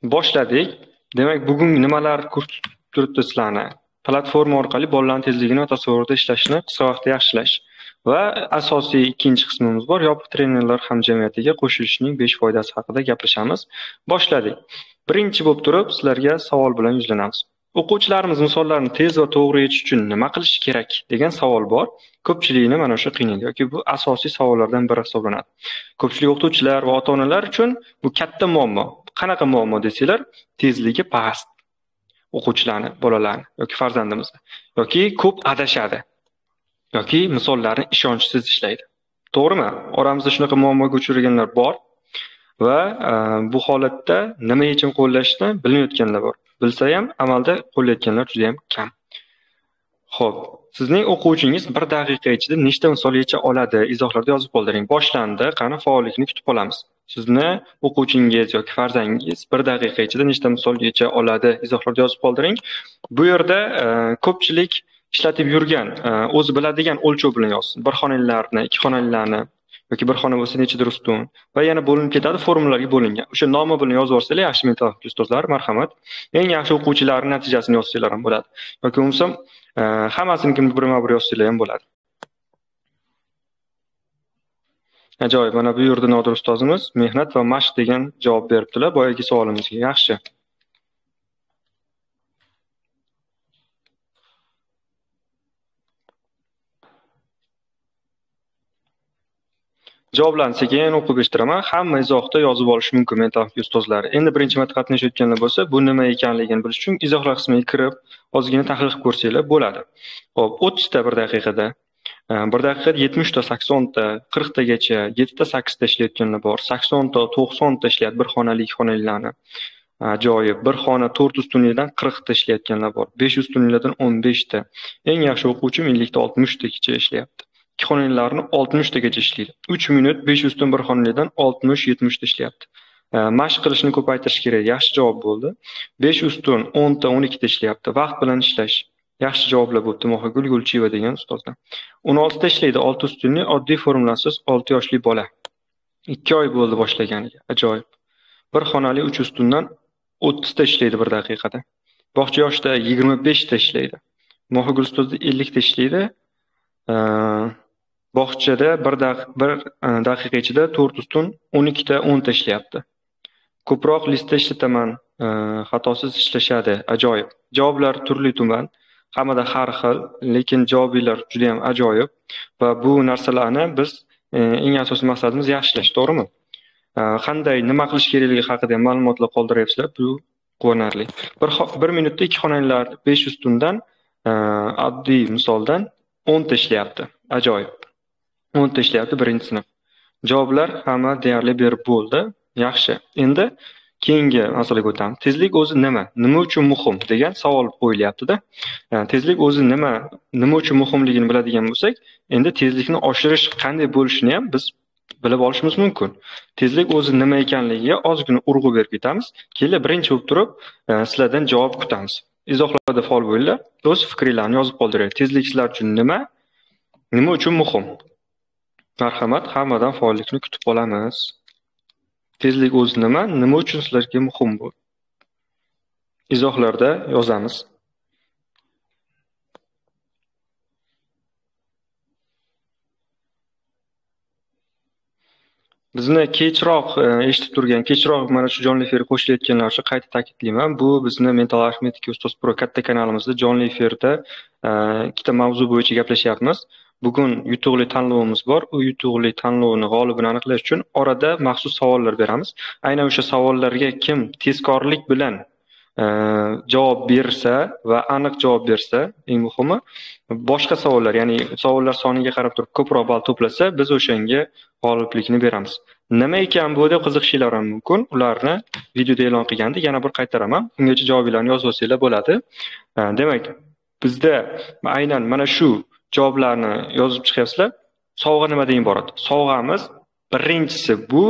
Boshladik. Demak, bugun nimalar ko'rsatib turibdi sizlarni? Platforma orqali bolalarning tezligini va tasavvurda ishlashni qisqa vaqtda yaxshilash. Va asosiy ikkinchi qismimiz bor. Yopiq trenerlar hamjamiyatiga qo'shilishning 5 foydasi haqida gaplashamiz. Boshladik. Birinchi bo'lib turib, sizlarga savol bilan yuzlanamiz. O'quvchilarimiz misollarni tez va to'g'ri yechish uchun nima qilish kerak degan savol bor. Ko'pchilikni mana shu qiynaydi yoki bu asosiy savollardan biri hisoblanadi. Ko'pchilik o'qituvchilar va ota-onalar uchun bu katta muammo. Qanaqa muammo desanglar, tezligi past o'quvchilarni, bolalarni yoki farzandimizni yoki ko'p adashadi yoki misollarni ishonchsiz ishlaydi. To'g'rimi? Oramizda shunaqa muammoga uchraganlar bor va bu holatda nima yechim qo'llashni bilmayotganlar bor. Bilsa ham amalda qo'llayotganlar juda ham kam. Xo'p, sizning o'quvchingiz 1 daqiqa ichida nechta misol yecha oladi? Izohlarda yozib qoldiring. Boshlandi, qani faollikni kutib qolamiz. Sizni o'quvchingiz yoki farzandingiz 1 daqiqa ichida nechta misol yecha oladi? Izohlarda yozib qoldiring. Bu yerda ko'pchilik ishlatib yurgan, o'zi biladigan o'lchov bilan yozsin. Bir xonalilarni, ikki xonalilarni yoki bir xona bo'lsa nechidir ustun va yana bo'linib ketadi, formulalarga bo'lingan. O'sha nomi bilan yozib olsanglar yaxshi, mentor ustozlar, marhamat. Eng yaxshi o'quvchilarning natijasini yozsanglar ham bo'ladi. Yoki bo'lmasam hammasinikini birma-bir yozsanglar ham bo'ladi. Ajoyib, mana bu yerda Nodir ustozimiz mehnat va mashq degan javob beribdilar boyagi savolimizga. Yaxshi. Javoblarni sekin o'qib eshitiraman. Hamma izohda yozib olish mumkin, mentor ustozlar. Endi birinchi marta qatnashayotganlar bo'lsa, bu nima ekanligini bilish uchun izohlar qismiga kirib, ozgina tahlil qilib ko'rsanglar bo'ladi. Xo'p, 30 ta 1 daqiqada 1 daqiqada 70 ta, 80 ta, 40 tagacha, 7 ta, 8 ta ishlayotganlar bor. 80 ta, 90 ta ishlayapti bir xonali, ikki xonalilarni. Ajoyib. Bir xona 4 ustunlikdan 40 ta ishlayotganlar bor. 5 ustunliklardan 15 ta. Eng yaxshi o'quvchi minlikda 60 tagacha ishlayapti. Ikki xonalilarni 60 tagacha ishlaydi. 3 minut 5 ustun bir xonalidan 60-70 ta ishlayapti. Mashq qilishni ko'paytirish kerak. Yaxshi javob bo'ldi. 5 ustun 10 ta, 12 ta ishlayapti. Vaqt bilan ishlash. Yaxshi javoblar bo'libdi. Mohigul Gulchiyeva degan ustozdan. 16 ta ishlaydi. 6 ustunli oddiy formulasiz 6 yoshli bola. 2 oy bo'ldi boshlaganiga. Ajoyib. Bir xonali 3 ustundan 30 ta ishlaydi 1 daqiqada. Bog'cha yoshda 25 ta ishlaydi. Mohigul ustozda 50 ta ishlaydi. Bog'chada 1 daqiqa ichida 4 ustun 12 ta 10 ta ishlayapti. Ko'proq listda ishlataman, xatosiz ishlashadi. Ajoyib. Javoblar turli-tuman, hammada har xil, lekin javoblar juda ham ajoyib va bu narsalarni biz eng asosiy maqsadimiz yaxshilash, to'g'rimi? Qanday, nima qilish kerakligi haqida ma'lumotlar qoldiryapsizlar, bu quvonarli. 1 minutda 2 xonalilar 5 ustundan oddiy misoldan 10 ta ishlayapti. Ajoyib. 10 ta ishlayapti birinchi sinf. Javoblar hamma deyarli berib bo'ldi. Yaxshi. Endi keyingi masalaga o'tamiz. Tezlik o'zi nima? Nima uchun muhim degan savol qo'yilyapti-da. Tezlik o'zi nima uchun muhimligini biladigan bo'lsak, endi tezlikni oshirish qanday bo'lishini ham biz bilib olishimiz mumkin. Tezlik o'zi nima ekanligiga ozgina urg'u berib ketamiz. Keyin birinchi bo'lib turib, sizlardan javob kutamiz. Izohlarda faol bo'linglar, o'z fikringizni yozib qoldiring. Tezlik sizlar uchun nima? Nima uchun muhim? Marhamat, hammadan faollikni kutib qolamiz. Tezlik o'zi nima? Nima uchun sizlarga muhim bu? Izohlarda yozamiz. Bizni kechroq eshitib turgan, kechroq mana shu jonli efirga qo'shilayotganlar uchun qayta ta'kidlayman. Bu bizni Mental Arifmetika Ustoz Pro katta kanalimizda jonli efirda ikkita mavzu bo'yicha gaplashyapmiz. Bugun yutuqli tanlovimiz bor. U yutuqli tanlovni g'olibini aniqlash uchun orada maxsus savollar beramiz. Aynan o'sha savollarga kim tezkorlik bilan javob bersa va aniq javob bersa, eng muhimi boshqa savollar, ya'ni savollar soniga qarab turib ko'proq ball to'plasa, biz o'shanga g'oliblikni beramiz. Nima ekan bu deb qiziqishinglar ham mumkin. Ularni videoda e'lon qilganda yana bir qaytaraman. Ungacha javoblarni yozib olsanglar bo'ladi. Demak, bizda aynan mana shu javoblarni yozib chiqyapsizlar. Sovg'a nimadan iborat? Sovg'amiz birinchisi bu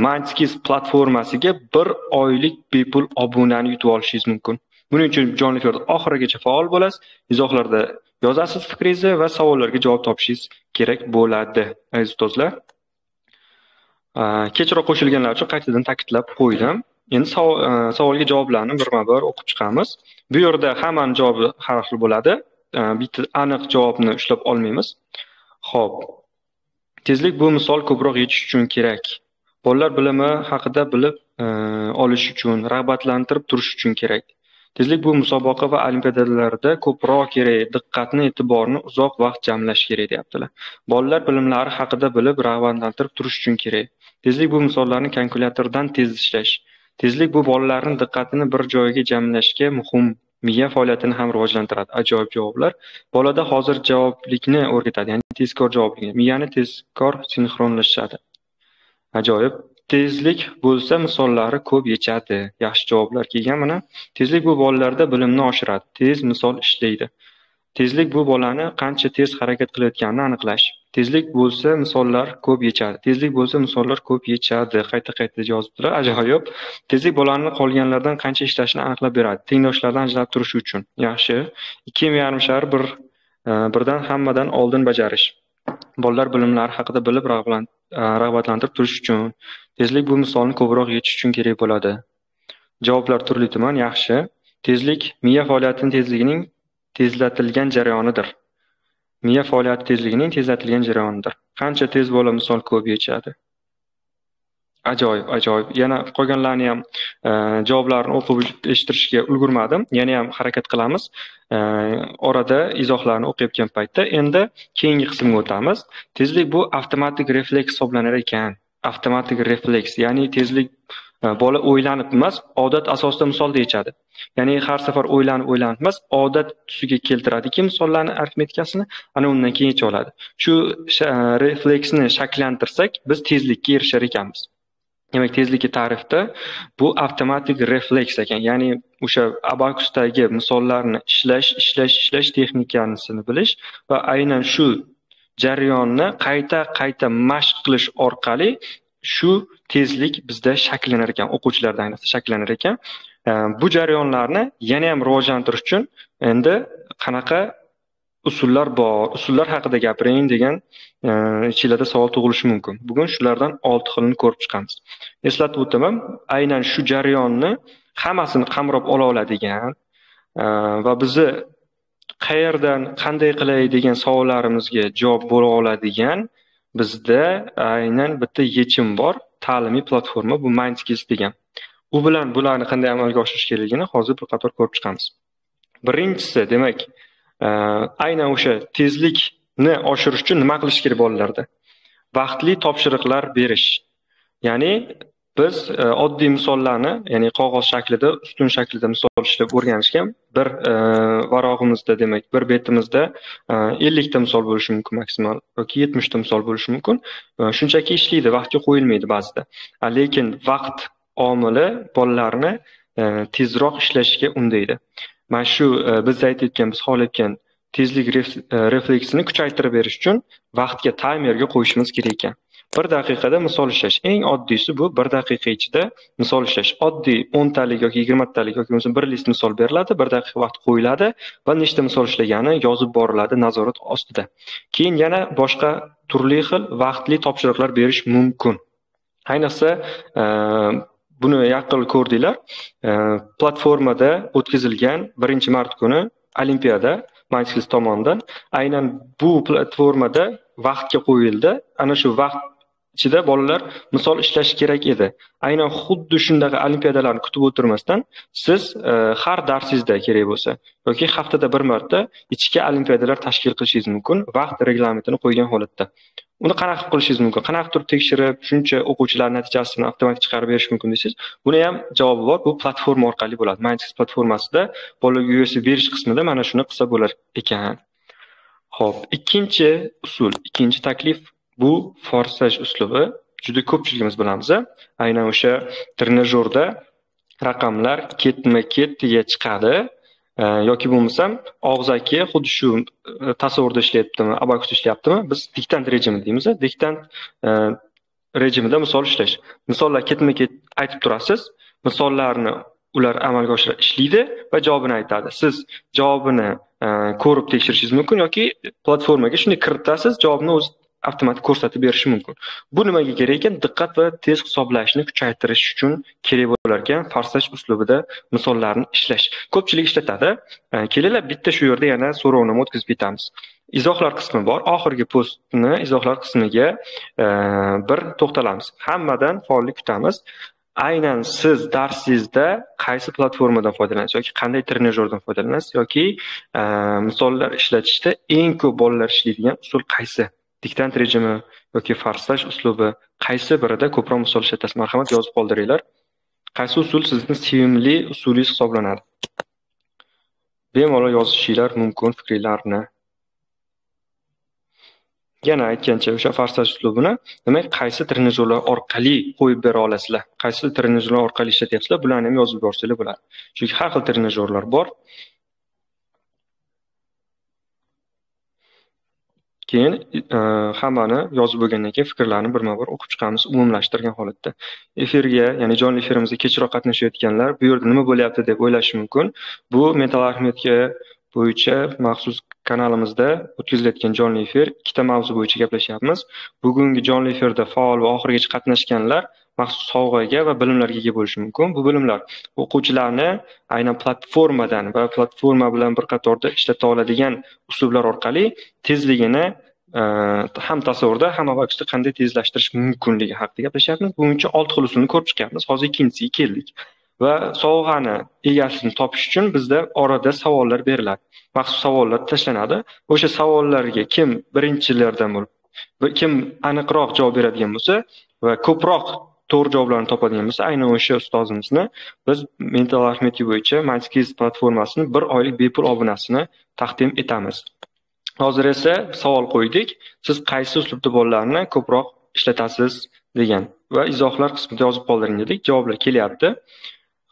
Mindskills platformasiga 1 oylik bepul obunani yutib olishingiz mumkin. Buning uchun jonli efirda oxirigacha faol bo'lasiz, izohlarda yozasiz fikringizni va savollarga javob topishingiz kerak bo'ladi. Aziz ustozlar, kechroq qo'shilganlar uchun qaytadan ta'kidlab qo'ydim. Endi savolga javoblarni birma-bir o'qib chiqamiz. Bu yerda hammaning javobi har xil bo'ladi. Bitta aniq javobni ushlab olmaymiz. Xo'p. Tezlik bu misol ko'proq yechish uchun kerak. Bolalar bilimi haqida bilib olish uchun, rag'batlantirib turish uchun kerak. Tezlik bu musobaqa va olimpiadalarda ko'proq kerak, diqqatni, e'tiborni uzoq vaqt jamlash kerak deyaptilar. Bolalar bilimlari haqida bilib, rag'batlantirib turish uchun kerak. Tezlik bu misollarni kalkulyatordan tez ishlash. Tezlik bu bolalarning diqqatini bir joyga jamlashga muhim. Miya faoliyatini ham rivojlantiradi. Ajoyib javoblar. Bolada hozir javoblikni o'rgatadi, ya'ni tezkor javoblikni. Miyani tezkor sinxronlashadi. Ajoyib. Tezlik bo'lsa misollari ko'p yechadi. Yaxshi javoblar kelgan mana. Tezlik bu bolalarda bilimni oshiradi. Tez misol ishlaydi. Tezlik bu bolani qancha tez harakat qilayotganini aniqlash. Tezlik bo'lsa misollar ko'p yechadi. Tezlik bo'lsa misollar ko'p yechadi. Qayta-qayta yozibdilar. Ajoyib. Tezlik bolani qolganlardan qancha ishlashini aniqlab beradi. Tengdoshlardan ajralib turish uchun. Yaxshi. 2,5 birdan hammadan oldin bajarish. Bolalar bilimlari haqida bilib rag'batlantirib turish uchun. Tezlik bu misolni ko'proq yechish uchun kerak bo'ladi. Javoblar turli-tuman. Yaxshi. Tezlik miya faoliyatining tezligining tezlatilgan jarayonidir. Miya faoliyati tezligining tezlatilgan jarayonidir. Qancha tez bola misol ko'p yechadi. Ajoyib, ajoyib. Yana qolganlarni ham javoblarni o'qib eshittirishga ulgurmadim. Yana ham harakat qilamiz. Orada izohlarni o'qiyotgan paytda endi keyingi qismga o'tamiz. Tezlik bu avtomatik refleks hisoblanar ekan. Avtomatik refleks, ya'ni tezlik bola o'ylanib emas, odat asosida misolda yechadi. Ya'ni har safar o'ylanib emas, odat tusiga keltiradiki, misollarni arifmetikasini ana undan keyin yecha oladi. Shu refleksni shakllantirsak, biz tezlikka erishar ekanmiz. Demak, tezlikki ta'rifda bu avtomatik refleks ekan. Ya'ni o'sha abakusdagi misollarni ishlash texnikasini bilish va aynan shu jarayonni qayta mashq qilish orqali shu tezlik bizda shaklanar ekan, o'quvchilarda ayniqsa shaklanar ekan. Bu jarayonlarni yana ham rivojlantirish uchun endi qanaqa usullar bor, usullar haqida gapiring degan ichingizda savol tug'ilishi mumkin. Bugun shulardan 6 xilini ko'rib chiqamiz. Eslatib o'taman, aynan shu jarayonni hammasini qamrab ola oladigan va bizni qayerdan qanday qilay degan savollarimizga javob bo'la oladigan bizda aynan bitta yechim bor, ta'limiy platforma, bu Mindskills degan. U bilan bularni qanday amalga oshirish kerakligini hozir bir qator ko'rib chiqamiz. Birinchisi, demak, aynan o'sha tezlikni oshirish uchun nima qilish kerak bolalarda? Vaqtli topshiriqlar berish. Ya'ni biz oddiy misollarni, ya'ni qog'oz shaklida, ustun shaklida misol ishlab o'rganishgan bir varog'imizda, demak, bir betimizda 50 ta misol bo'lishi mumkin maksimal yoki 70 ta misol bo'lishi mumkin. Shunchaki ishlaydi, vaqtga qo'yilmaydi ba'zida. Lekin vaqt omili bolalarni tezroq ishlashga undaydi. Mana shu biz aytayotgan, biz xohlayotgan tezlik refleksini kuchaytirib berish uchun vaqtga taymerga qo'yishimiz kerak ekan. 1 daqiqada misol ishlash. Eng oddiysi bu 1 daqiqa ichida misol ishlash. Oddiy 10 talik yoki 20 talik yoki bo'lmasa 1 list misol beriladi, 1 daqiqa vaqt qo'yiladi va nechta misol ishlagani yozib boriladi nazorat ostida. Keyin yana boshqa turli xil vaqtli topshiriqlar berish mumkin. Ayniqsa buni yaqin ko'rdinglar. Platformada o'tkazilgan 1-mart kuni Olimpiada Mindskills tomonidan aynan bu platformada vaqtga qo'yildi. Ana shu vaqt ichida bolalar misol ishlash kerak edi. Aynan xuddi shunday olimpiadalarni kutib o'tirmasdan siz har darsingizda kerak bo'lsa yoki haftada 1 marta ichki olimpiadalar tashkil qilishingiz mumkin, vaqt reglamentini qo'ygan holatda. Uni qanaqa qilib qilishingiz mumkin? Qanaqa turib tekshirib, shuncha o'quvchilar natijasini avtomatik chiqarib berish mumkin desangiz, buni ham javobi bor. Bu platforma orqali bo'ladi. Mindskills platformasida bolalarga USB berish qismida mana shuni qilsa bo'lar ekan. Xo'p, ikkinchi usul, ikkinchi taklif bu forsaj uslubi. Juda ko'pchiligimiz bilamiz. Aynan o'sha trenajyorda raqamlar ketma-ketiga chiqadi. Yoki bo'lmasam og'zaki xuddi shu tasavvurda ishlayaptimi, abakusda ishlayaptimi? Biz diktant rejimi deymiz. Diktant rejimida misol ishlash. Misollar ketma-ket aytib turasiz. Misollarni ular amalga oshira ishlaydi va javobini aytadi. Siz javobini ko'rib tekshirishingiz mumkin yoki platformaga shuni kiritasiz, javobni o'zi avtomatik ko'rsatib berishi mumkin. Bu nimaga kerak ekan? Diqqat va tez hisoblashni kuchaytirish uchun kerak bo'lar ekan Farsaj uslubida misollarni ishlash. Ko'pchilik ishlatadi. Kelinglar bitta shu yerda yana so'rovnoma o'tkazib ketamiz. Izohlar qismi bor. Oxirgi postni izohlar qismiga bir to'xtalamiz. Hammadan faollik kutamiz. Aynan siz darsingizda qaysi platformadan foydalanasiz yoki qanday trenajyordan foydalanasiz yoki misollar ishlatishda eng ko'p bolalar ishlaydigan usul qaysi? Diktant rejimi yoki Farsaj uslubi qaysi birida ko'proq misol ishlatasiz? Marhamat yozib qoldiringlar. Qaysi usul sizning sevimli usulingiz hisoblanadi? Bemalol yozishinglar mumkin fikringizni. Yana aytgancha o'sha Farsaj uslubini demak qaysi trenajyorlar orqali qo'yib bera olasizlar? Qaysi trenajyorlar orqali ishlatyapsizlar? Bularni ham yozib borsanglar bo'ladi. Chunki har xil trenajyorlar bor. Keyin hammani yozib bo'lgandan keyin fikrlarni birma-bir o'qib chiqamiz umumlashtirgan holatda. Efirga, ya'ni jonli efirimizga kechroq qatnashayotganlar bu yerda nima bo'lyapti deb o'ylashi mumkin. Bu mental ahamiyatga bo'yicha maxsus kanalimizda o'tkazilayotgan jonli efir, ikkita mavzu bo'yicha gaplashyapmiz. Bugungi jonli efirda faol va oxirigacha qatnashganlar maxsus sovg'aga va bilimlarga ega bo'lishi mumkin. Bu bilimlar o'quvchilarni aynan platformadan va platforma bilan bir qatorda ishlata oladigan uslublar orqali tezligini ham tasavvurda, ham avvalgida qanday tezlashtirish mumkinligi haqida gaplashyapmiz. Buncha 6 xil usulni ko'rib chiqyapmiz. Hozir ikkinchisiga keldik. Va sovg'ani egasini topish uchun bizda orada savollar beriladi. Maxsus savollar tashlanadi. O'sha savollarga kim birinchilardan bo'lib, kim aniqroq javob beradigan bo'lsa va ko'proq to'g'ri javoblarni topadigan bo'lsa, aynan o'sha ustozimizni biz mental ahamiyati bo'yicha Mindskills platformasini 1 oylik bepul obunasini taqdim etamiz. Hozir esa savol qo'ydik. Siz qaysi uslubda bolalarni ko'proq ishlatasiz degan va izohlar qismida yozib qoldiring dedik. Javoblar kelyapti.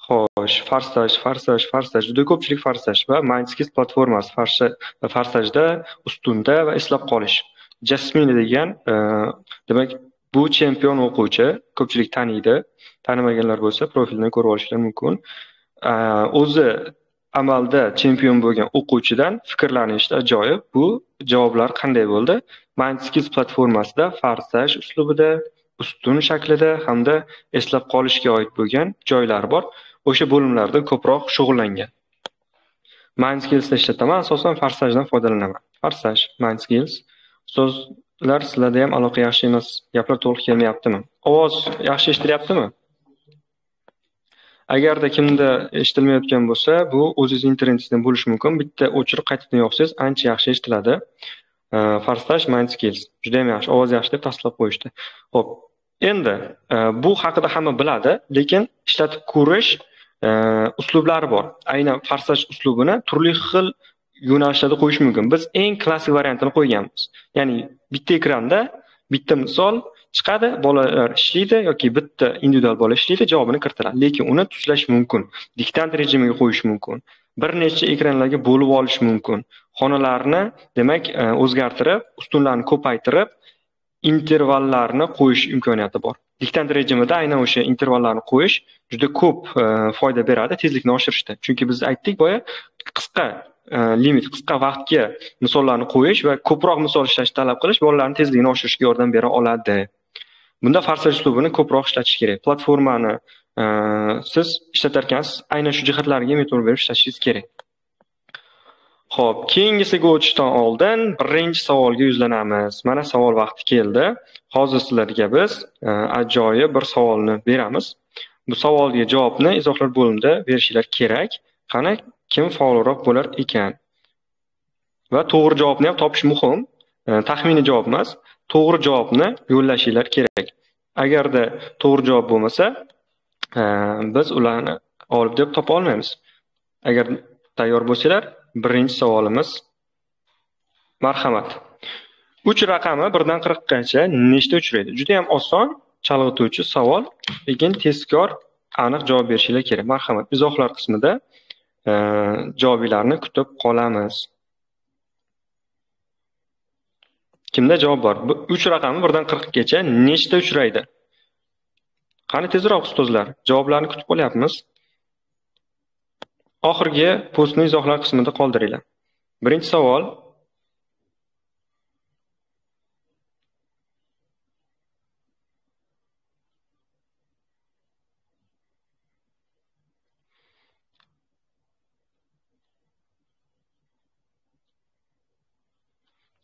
Xo'sh, Farsaj, juda ko'pchilik Farsaj va Mindskills platformasi Farsajda ustunda va eslab qolish. Jasmine degan, demak, bu chempion o'quvchi, ko'pchilik taniydi. Tanimaganlar bo'lsa, profildan ko'rib olishlari mumkin. O'zi amalda chempion bo'lgan o'quvchidan fikrlarni eshitib ajoyib. Bu javoblar qanday bo'ldi? Mindskills platformasida Farsaj uslubida, ustun shaklida hamda eslab qolishga oid bo'lgan joylar bor. O'sha bo'limlarda ko'proq shug'ullangan. Mindskillsda ishlataman, asosan Farsajdan foydalanaman. Farsaj, Mindskills. Ustozlar, sizlarda ham aloqa yaxshi emas, gaplar to'liq kelmayaptimi? Ovoz yaxshi eshitilyaptimi? Agarda kimda eshitilmayotgan bo'lsa, bu o'zingiz internetingizdan bo'lishi mumkin. Bitta o'chirib qaytadan yopsangiz, ancha yaxshi eshitiladi. Farsaj, Mindskills. Juda ham yaxshi, ovoz yaxshi deb tasdiqlab qo'yishdi. Xo'p, endi bu haqida hamma biladi, lekin ishlatib ko'rish uslublari bor. Aynan Farsaj uslubini turli xil yo'nalishlarda qo'yish mumkin. Biz eng klassik variantini qo'yganmiz. Ya'ni bitta ekranda bitta misol chiqadi, bolalar ishlaydi yoki bitta individual bola ishlaydi, javobini kiritiladi. Lekin uni tuzlash mumkin. Diktant rejimiga qo'yish mumkin. Bir nechta ekranlarga bo'lib olish mumkin. Xonalarni, demak, o'zgartirib, ustunlarni ko'paytirib, intervallarni qo'yish imkoniyati bor. Diktant rejimida aynan o'sha intervallarni qo'yish juda ko'p foyda beradi tezlikni oshirishda. Chunki biz aytdik boya, qisqa limit, qisqa vaqtga misollarni qo'yish va ko'proq misol ishlashni talab qilish bolalarning tezligini oshirishga yordam bera oladi. Bunda Farsaj uslubini ko'proq ishlatish kerak. Platformani siz ishlatarkansiz aynan shu jihatlarga e'tibor berib ishlatishingiz kerak. Xo'p, keyingisiga o'tishdan oldin birinchi savolga yuzlanamiz. Mana savol vaqti keldi. Hozir sizlarga biz ajoyib bir savolni beramiz. Bu savolga javobni izohlar bo'limida berishinglar kerak. Qani kim faolroq bo'lar ekan? Va to'g'ri javobni ham topish muhim. Taxminiy javob emas, to'g'ri javobni yo'llashinglar kerak. Agarda to'g'ri javob bo'lmasa, biz ularni olib deb topa olmaymiz. Agar tayyor bo'lsanglar, birinchi savolimiz. Marhamat. 3 raqami 1 dan 40 gacha nechta uchraydi? Juda ham oson, chalg'ituvchi savol, lekin tezkor, aniq javob berishinglar kerak. Marhamat, izohlar qismida javoblarni kutib qolamiz. Kimda javob bor? 3 raqami 1 dan 40 gacha nechta uchraydi? Qani tezroq ustozlar, javoblarni kutib qolyapmiz. Oxirgi postni izohlar qismida qoldiringlar. Birinchi savol.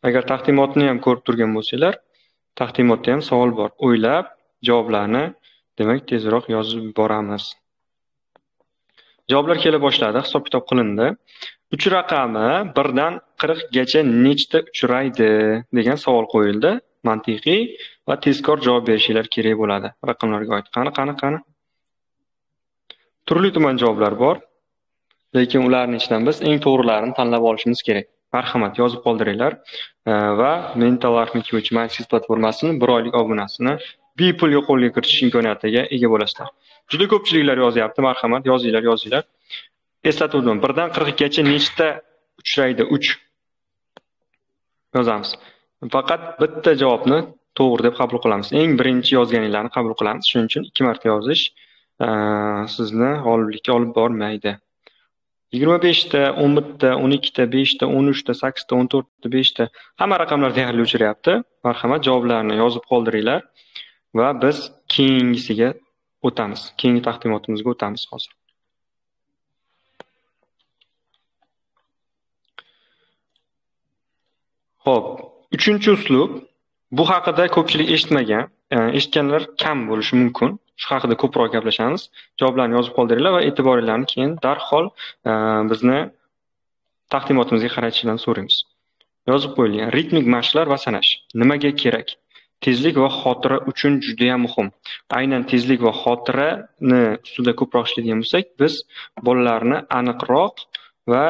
Agar taqdimotni ham ko'rib turgan bo'lsanglar, taqdimotda ham savol bor. O'ylab, javoblarni demak tezroq yozib boramiz. Javoblar kela boshladi, hisob-kitob qilindi. 3 raqami 1 dan 40 gacha nechta uchraydi degan savol qo'yildi. Mantiqiy va tezkor javob berishinglar kerak bo'ladi. Raqamlarga oid. Qani. Turli-tuman javoblar bor. Lekin ularning ichidan biz eng to'g'rilarini tanlab olishimiz kerak. Marhamat, yozib qoldiringlar va Mental Arithmetic Mindset platformasining 1 oylik obunasini bepul qo'lga kiritish imkoniyatiga ega bo'lasizlar. Juda ko'pchiliklar yozyapti. Marhamat, yozinglar. Eslatuvdim. 1 dan 40 gacha nechta uchraydi? 3 yozamiz. Faqat bitta javobni to'g'ri deb qabul qilamiz. Eng birinchi yozganinglarni qabul qilamiz. Shuning uchun 2 marta yozish sizni g'oliblikka olib bormaydi. 25 ta, 11 ta, 12 ta, 5 ta, 13 ta, 8 ta, 14 ta, 5 ta hamma raqamlar deyarli o'chiryapti. Marhamat, javoblarni yozib qoldiringlar va biz keyingisiga o'tamiz. Keyingi taqdimotimizga o'tamiz hozir. Xo'p, 3-uslub. Bu haqida ko'pchilik eshitmagan, eshitganlar kam bo'lishi mumkin. Shu haqida ko'proq gaplashamiz. Javoblarni yozib qoldiringlar va e'tiboringlarni keyin darhol bizni taqdimotimizga qaratishdan so'raymiz. Yozib qo'yilgan ritmik mashqlar va sanash nimaga kerak? Tezlik va xotira uchun juda ham muhim. Aynan tezlik va xotirani ustida ko'proq ishlaydigan bo'lsak, biz bolalarni aniqroq va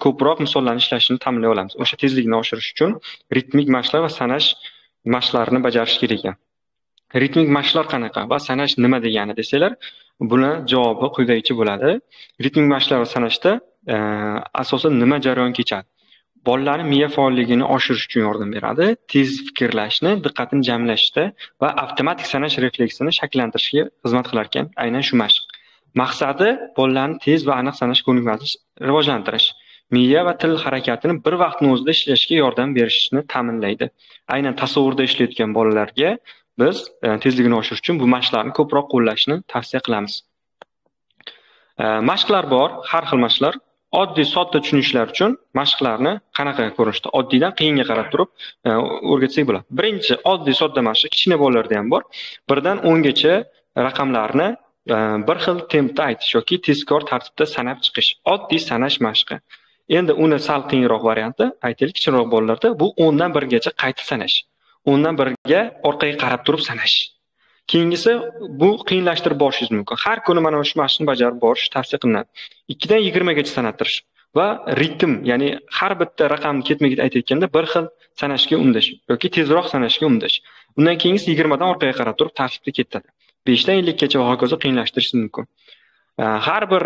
ko'proq misollarni ishlashini ta'minlay olamiz. O'sha tezlikni oshirish uchun ritmik mashqlar va sanash mashqlarini bajarish kerak ekan. Ritmik mashqlar qanaqa va sanash nima degani desanglar, buni javobi quyidagicha bo'ladi. Ritmik mashqlar va sanashda asosan nima jarayon kechadi? Bolalarning miya faolligini oshirish uchun yordam beradi, tez fikrlashni, diqqatini jamlashda va avtomatik sanash refleksini shakllantirishga xizmat qilar ekan. Aynan shu mashq. Maqsadi bolalarni tez va aniq sanash ko'nikmasini rivojlantirish. Miya va til harakatini bir vaqtning o'zida ishlashga yordam berishni ta'minlaydi. Aynan tasavvurda ishlayotgan bolalarga biz tezligini oshirish uchun bu mashqlarni ko'proq qo'llashni tavsiya qilamiz. Mashqlar bor, har xil mashqlar. Oddiy sodda tushunishlar uchun mashqlarni qanaqa ko'rinishda oddiydan qiyinga qarab turib o'rgatsak bo'ladi. Birinchi oddiy sodda mashq kichkina bolalarda ham bor. 1 dan 10 gacha raqamlarni bir xil tempda aytish yoki tezkor tartibda sanab chiqish. Oddiy sanash mashqi. Endi uni sal qiyinroq varianti, aytaylik, kichikroq bolalarda bu 10 dan 1 gacha qayta sanash. 10 dan 1 ga orqaga qarab turib sanash. Keyingisi bu qiyinlashtirib borishingiz mumkin. Har kuni mana shu mashqni bajarib borish tavsiya qilinadi. 2 dan 20 gacha sanattirish va ritm, ya'ni har bitta raqamni ketma-ket aytayotganda bir xil sanashga undash yoki tezroq sanashga undash. Undan keyingisi 20 dan orqaga qarab turib tartibda ketadi. 5 dan 50 gacha va hokazo qiyinlashtirish mumkin. Har bir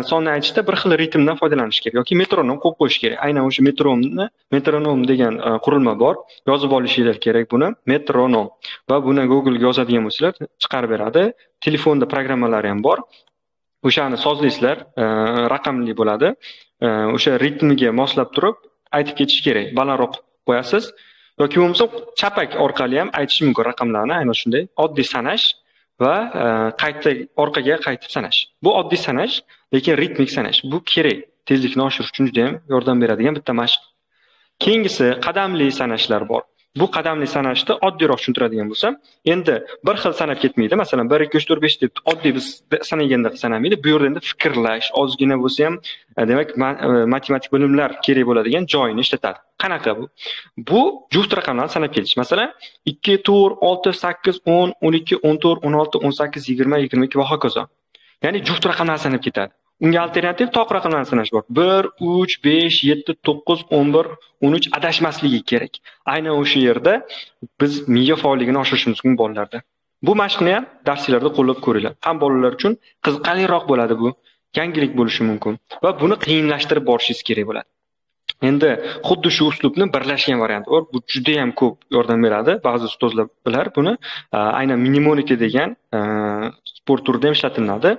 sonni aytishda bir xil ritmdan foydalanish kerak yoki metronom qo'yib qo'yish kerak. Aynan o'sha metronom degan qurilma bor. Yozib olishinglar kerak buni. Metronom. Va buni Google ga yozadigan bo'lsalar chiqarib beradi. Telefonda programmalari ham bor. O'shani sozlaysizlar, raqamli bo'ladi. O'sha ritmiga moslab turib aytib ketish kerak. Balandroq qo'yasiz yoki bo'lmasa chapak orqali ham aytish mumkin raqamlarni. Aynan shunday oddiy sanash va orqaga qaytib sanash. Bu oddiy sanash, lekin ritmik sanash. Bu kerak. Tezlikni oshirish uchun juda ham yordam beradigan bitta mashq. Keyingisi qadamli sanashlar bor. Bu qadamli sanashni oddiyroq tushuntiradigan bo'lsam, endi bir xil sanab ketmaydi. Masalan, 1 2 3 4 5 deb oddiy biz sanaganda sanamaydi. Bu yerda endi fikrlash, ozgina bo'lsa ham, demak, matematik bilimlar kerak bo'ladigan joyini ishlatadi. Qanaqa bu? Bu juft raqamlarni sanab kelish. Masalan, 2 4 6 8 10 12 14 16 18 20 22 va hokazo. Ya'ni juft raqamlarni sanab ketadi. Unga alternativ toq raqamlarni sanash bor. 1 3 5 7 9 11 13 adashmasligi kerak. Aynan o'sha yerda biz miya faolligini oshirishimiz mumkin bolalarda. Bu mashqni ham darslarda qo'llab ko'ringlar. Ham bolalar uchun qiziqarliroq bo'ladi bu. Yangilik bo'lishi mumkin va buni qiyinlashtirib borishingiz kerak bo'ladi. Endi xuddi shu uslubni birlashgan varianti bor. Bu juda ham ko'p yordam beradi. Ba'zi ustozlar bilar buni. Aynan mnemonika degan sport turida ham ishlatiladi.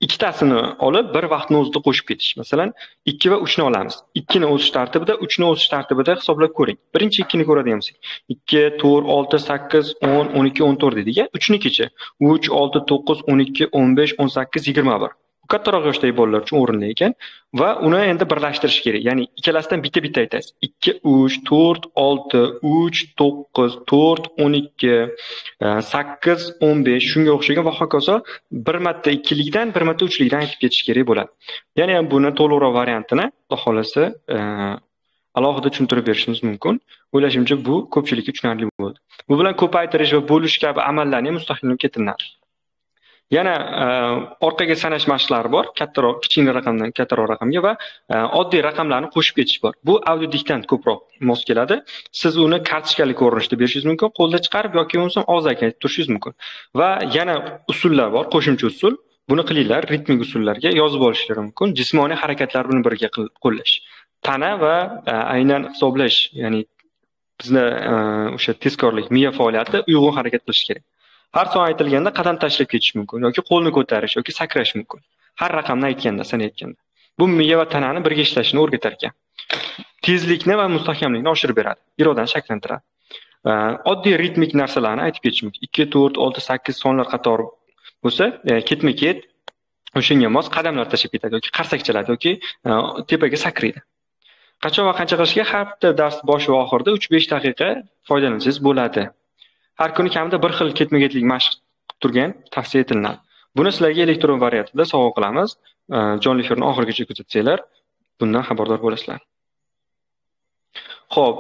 Ikkitasini olib bir vaqtni o'zida qo'shib ketish. Masalan, 2 va 3 ni olamiz. 2 ni o'sish tartibida, 3 ni o'sish tartibida hisoblab ko'ring. Birinchi 2 ni ko'radigan bo'lsak, 2 4 6 8 10 12 14 deydigan, 3 nikichi? 3 6 9 12 15 18 21. Bu kattaroq yoshdagi bolalar uchun o'rinli ekan va uni endi birlashtirish kerak. Ya'ni ikkalasidan bitta-bitta aytasiz. 2, 3, 4, 6, 3, 9, 4, 12, 8, 15 shunga o'xshagan va hokazo bir marta ikkilikdan, bir marta uchlikdan aytib ketish kerak bo'ladi. Ya'ni buni to'liqroq variantini Xudo xolasa alohida tushuntirib berishimiz mumkin. O'ylashimcha bu ko'pchilikka tushunarli bo'ldi. Bu bilan ko'paytirish va bo'lish kabi amallarni mustahkamlab keltiriladi. Yana orqaga sanash mashqlari bor, kattaroq, kichkina raqamdan kattaroq raqamga va oddiy raqamlarni qo'shib ketish bor. Bu audio diktant ko'proq mos keladi. Siz uni kartochkali ko'rinishda berishingiz mumkin, qo'lda chiqarib yoki bo'lmasa og'zaki aytib turishingiz mumkin. Va yana usullar bor, qo'shimcha usul. Buni qilinglar, ritmik usullarga yozib olishingiz mumkin. Jismoniy harakatlar bilan birga qo'llash. Tana va aynan hisoblash, ya'ni bizda o'sha tezkorlik, miya faoliyati uyg'un harakat qilish kerak. Har son aytilganda qadam tashlab ketish mumkin yoki qo'lni ko'tarish yoki sakrash mumkin. Har raqamni aytganda, sanayotganda. Bu miya va tanani birga ishlashini o'rgatar ekan. Tezlikni va mustahkamlikni oshirib beradi, irodani shakllantiradi. Oddiy ritmik narsalarni aytib ketish mumkin. 2, 4, 6, 8 sonlar qatori bo'lsa, ketma-ket o'shanga mos qadamlar tashlab ketadi yoki qarsak chaladi yoki tepaga sakraydi. Qachon va qancha qilishga har bitta dars boshi va oxirida 3-5 daqiqa foydalansangiz bo'ladi. Har kuni kamida bir xil ketma-ketlik mashq qilib turgan tavsiya etiladi. Buni sizlarga elektron variantida sovg'a qilamiz. jonli efirni oxirigacha kuzatsanglar, bundan xabardor bo'lasizlar. Xo'p,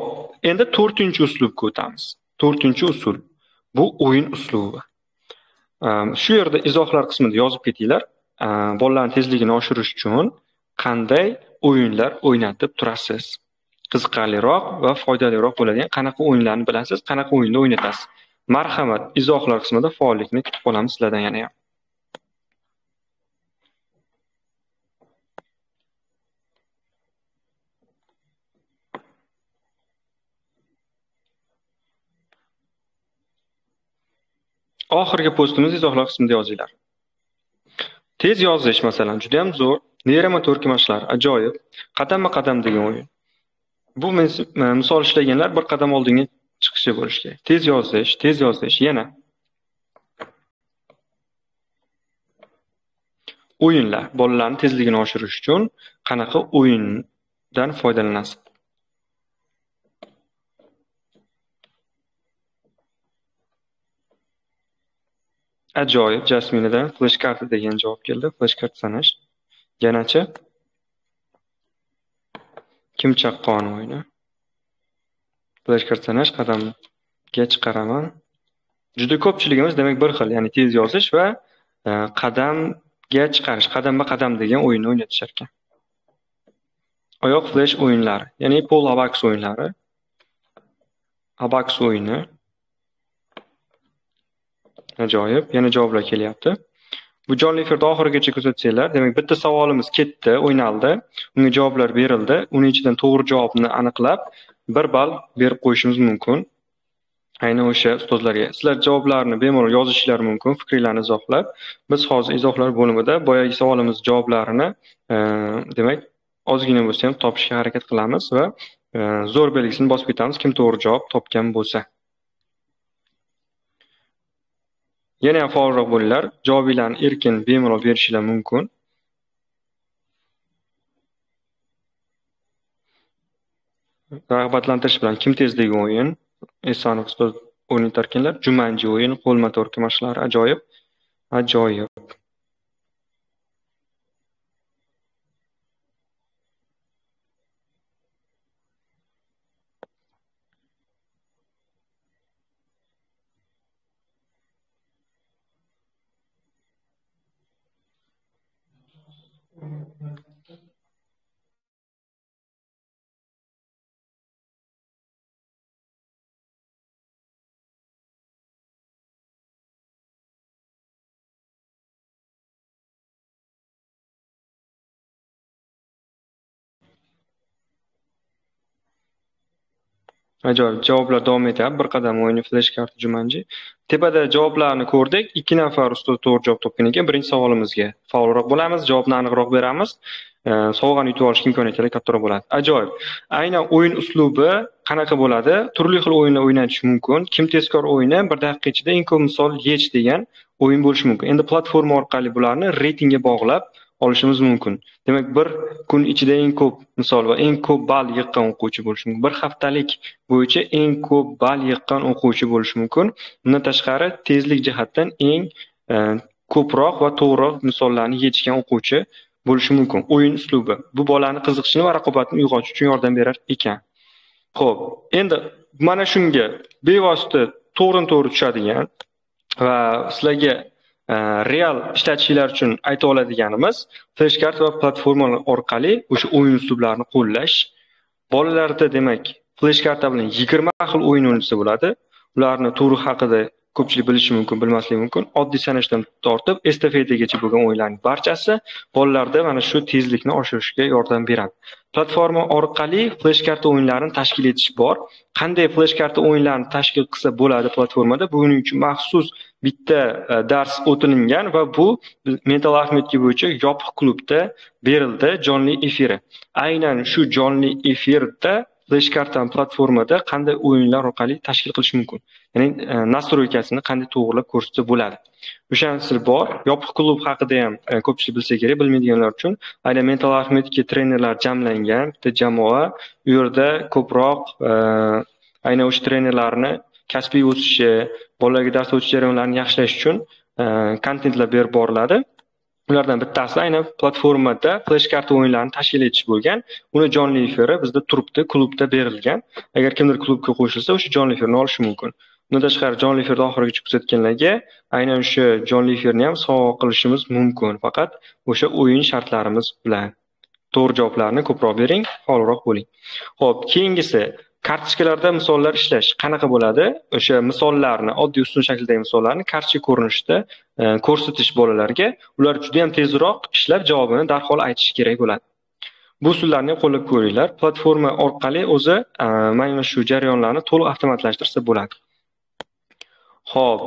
endi 4-uslubga o'tamiz. 4-usul. Bu o'yin uslubi. Shu yerda izohlar qismida yozib ketinglar. Bolalarning tezligini oshirish uchun qanday o'yinlar o'ynatib turasiz? Qiziqarliroq va foydaliroq bo'ladigan qanaqa o'yinlarni bilasiz, qanaqa o'yinni o'ynatasiz? Marhamat, izohlar qismida faollikni kutib qolamiz sizlardan yana ham. Oxirgi postimiz izohlar qismida yozinglar. Tez yozish masalan juda ham zo'r, neyromotorika mashqlari ajoyib, qadamma-qadam degan o'yin. Bu misol ishlaganlar bir qadam oldinga chiqishi bo'lishi kerak. Tez yozish, yana. O'yinlar, bolalarning tezligini oshirish uchun qanaqa o'yindan foydalanasiz? Ajoyib, Jasminadan flashkart degan javob keldi. Flashkart sanash. Yanachi? Kim chaqqon o'yini? Flashkart sanash, qadamga chiqaraman. Juda ko'pchiligimiz demak bir xil, ya'ni tez yozish va qadamga chiqarish, qadamma-qadam degan o'yinni o'ynatishar ekan. Oyoq flash o'yinlari, ya'ni pol abaks o'yinlari. Abaks o'yini. Ajoyib, yana javoblar kelyapti. Bu jonli efirda oxirigacha kuzatsanglar, demak bitta savolimiz ketdi, o'ynaldi, unga javoblar berildi. Uning ichidan to'g'ri javobni aniqlab 1 ball berib qo'yishimiz mumkin. Aynan o'sha ustozlarga. Sizlar javoblarni bemalol yozishingiz mumkin, fikringizni izohlab. Biz hozir izohlar bo'limida boyagi savolimiz javoblarini demak ozgina bo'lsa ham topishga harakat qilamiz va zo'r belgisini bosib ketamiz kim to'g'ri javob topgan bo'lsa. Yana ham faolroq bo'linglar, javoblarni erkin bemalol berishingiz mumkin. Rag'batlantirish bilan kim tez degan o'yin, Esonov ustoz o'ynatar ekanlar. Jumanji o'yin, qo'l motorika mashqlari ajoyib. Ajoyib. Ajoyib, javoblar davom etyapti. Bir qadam o'yini flash karti Jumanji. Tepada javoblarni ko'rdik. 2 nafar ustoz to'g'ri javob topgan ekan. Birinchi savolimizga faolroq bo'lamiz, javobni aniqroq beramiz. Sovg'ani yutib olish imkoniyatlari kattaroq bo'ladi. Ajoyib. Aynan o'yin uslubi qanaqa bo'ladi? Turli xil o'yinlar o'ynatish mumkin. Kim tezkor o'yini 1 daqiqa ichida eng ko'p misol yech degan o'yin bo'lishi mumkin. Endi platforma orqali bularni reytingga bog'lab olishimiz mumkin. Demak, bir kun ichida eng ko'p misol va eng ko'p ball yiqqan o'quvchi bo'lishi mumkin. Bir haftalik bo'yicha eng ko'p ball yiqqan o'quvchi bo'lishi mumkin. Bundan tashqari, tezlik jihatdan eng e, ko'proq va to'g'ri misollarni yechgan o'quvchi bo'lishi mumkin. O'yin uslubi bu bolani qiziqishini va raqobatni uyg'otish uchun yordam berar ekan. Xo'p, endi mana shunga bevosita to'g'ri-to'g'ri tushadigan va sizlarga real ishlatishinglar uchun ayta oladiganimiz flashkart va platformalar orqali o'sha o'yin uslublarini qo'llash. Bolalarda demak, flashkarta bilan 20 xil o'yin o'ynasa bo'ladi. Ularni turi haqida ko'pchilik bilishi mumkin, bilmasligi mumkin. Oddiy sanashdan tortib estafetagacha bo'lgan o'yinlarning barchasi bolalarda mana shu tezlikni oshirishga yordam beradi. Platforma orqali flashkarta o'yinlarini tashkil etish bor. Qanday flashkarta o'yinlarini tashkil qilsa bo'ladi platformada? Buning uchun maxsus bitta dars o'tilingan va bu mental arifmetika bo'yicha yopiq klubda berildi jonli efiri. Aynan shu jonli efirda flashkarta platformada qanday o'yinlar orqali tashkil qilish mumkin. Ya'ni nastroykasini qanday to'g'rilab ko'rsatsa bo'ladi. O'shanisi bor. Yopiq klub haqida ham ko'pchilik bilsa kerak, bilmaydiganlar uchun aynan mental arifmetika trenerlar jamlangan bitta jamoa. U yerda ko'proq aynan o'sha trenerlarni kasbiy o'sishi, bolalarga dars o'tish jarayonlarini yaxshilash uchun kontentlar berib boriladi. Ulardan bittasi aynan platformada flashkarta o'yinlarini tashkil etish bo'lgan. Uni jonli efiri bizda turibdi, klubda berilgan. Agar kimdir klubga qo'shilsa, o'sha jonli efirni olishi mumkin. Bundan tashqari jonli efirda oxirigacha kuzatganlarga aynan o'sha jonli efirni ham sovg'a qilishimiz mumkin. Faqat o'sha o'yin shartlarimiz bilan. To'g'ri javoblarni ko'proq bering, faolroq bo'ling. Xo'p, keyingisi kartochkalarda misollar ishlash qanaqa bo'ladi? O'sha misollarni, oddiy ustun shakldagi misollarni kartochka ko'rinishida ko'rsatish bolalarga, ular juda ham tezroq ishlab javobini darhol aytish kerak bo'ladi. Bu usullarni qo'llab ko'ringlar. Platforma orqali o'zi mana shu jarayonlarni to'liq avtomatlashtirsa bo'ladi. Xo'p,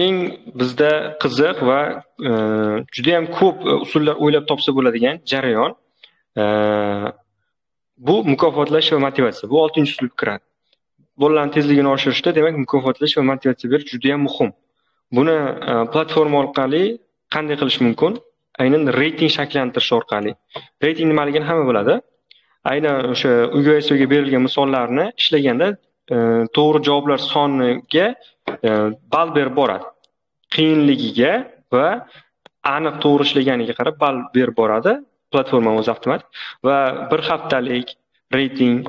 eng bizda qiziq va juda ham ko'p usullar o'ylab topsa bo'ladigan jarayon bu mukofotlash va motivatsiya. Bu 6-uslub kiradi. Bolalarning tezligini oshirishda, demak, mukofotlash va motivatsiya berish juda ham muhim. Buni platforma orqali qanday qilish mumkin? Aynan reyting shakllantirish orqali. Reyting nimaligini hamma biladi. Aynan o'sha UGSOga berilgan misollarni ishlaganda to'g'ri javoblar soniga ball berib boradi. Qiyinligiga va aniq to'g'ri ishlaganiga qarab ball berib boradi. Platforma o'zi avtomat va bir haftalik reyting,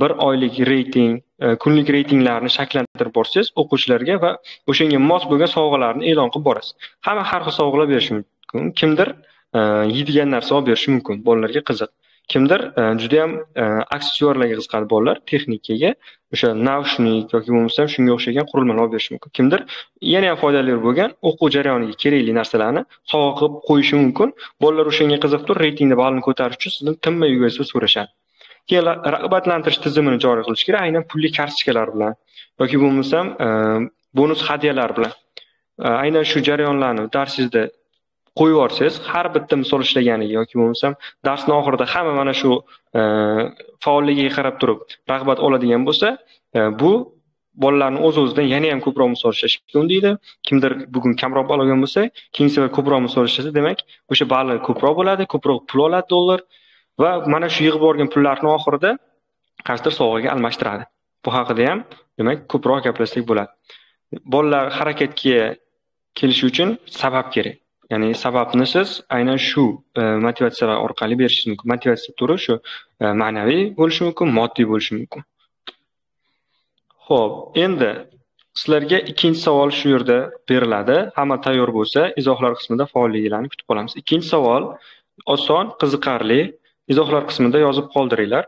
bir oylik reyting, kunlik reytinglarni shakllantirib borsangiz o'quvchilarga va o'shanga mos bo'lgan sovg'alarni e'lon qilib borasiz. Hamma har xil sovg'alar berishi mumkin. Kimdir yeydigan narsa olib berishi mumkin, bolalarga qiziq. Kimdir juda ham aksessuarlarga qiziqadi bolalar, texnikaga, o'sha naushnik yoki bo'lmasa shunga o'xshagan qurilmalar olib berishi mumkin. Kimdir yana ham foydali bo'lgan o'quv jarayoniga kerakli narsalarni sovg'a qilib qo'yishi mumkin. Bolalar o'shanga qiziqib turib, reytingda ballni ko'tarish uchun sizdan tinmay UGSO so'rashadi. Keyin rag'batlantirish tizimini joriy qilish kerak, aynan pulli kartochkalar bilan yoki bo'lmasam bonus hadyalar bilan. Aynan shu jarayonlarni darsingizda qo'yib yorsangiz, har bitta misol ishlaganiga yoki bo'lmasam darsning oxirida hamma mana shu faolligiga qarab turib rag'bat oladigan bo'lsa, bu bolalarni o'z-o'zidan yana ham ko'proq misol ishlashga undaydi. Kimdir bugun kamroq ball olgan bo'lsa, keyingi safar ko'proq misol ishlasa, demak, o'sha balli ko'proq bo'ladi, ko'proq pul oladi dollar va mana shu yig'ib borgan pullarni oxirida qaysidir sovg'aga almashtiradi. Bu haqida ham, demak, ko'proq gaplashsak bo'ladi. Bolalar harakatga kelishi uchun sabab kerak. Ya'ni sababni siz aynan shu motivatsiyalar orqali berishingiz mumkin. Motivatsiya turi shu ma'naviy bo'lishi mumkin, moddiy bo'lishi mumkin. Xo'p, endi sizlarga ikkinchi savol shu yerda beriladi. Hamma tayyor bo'lsa, izohlar qismida faolliklarni kutib qolamiz. Ikkinchi savol oson, qiziqarli. Izohlar qismida yozib qoldiringlar.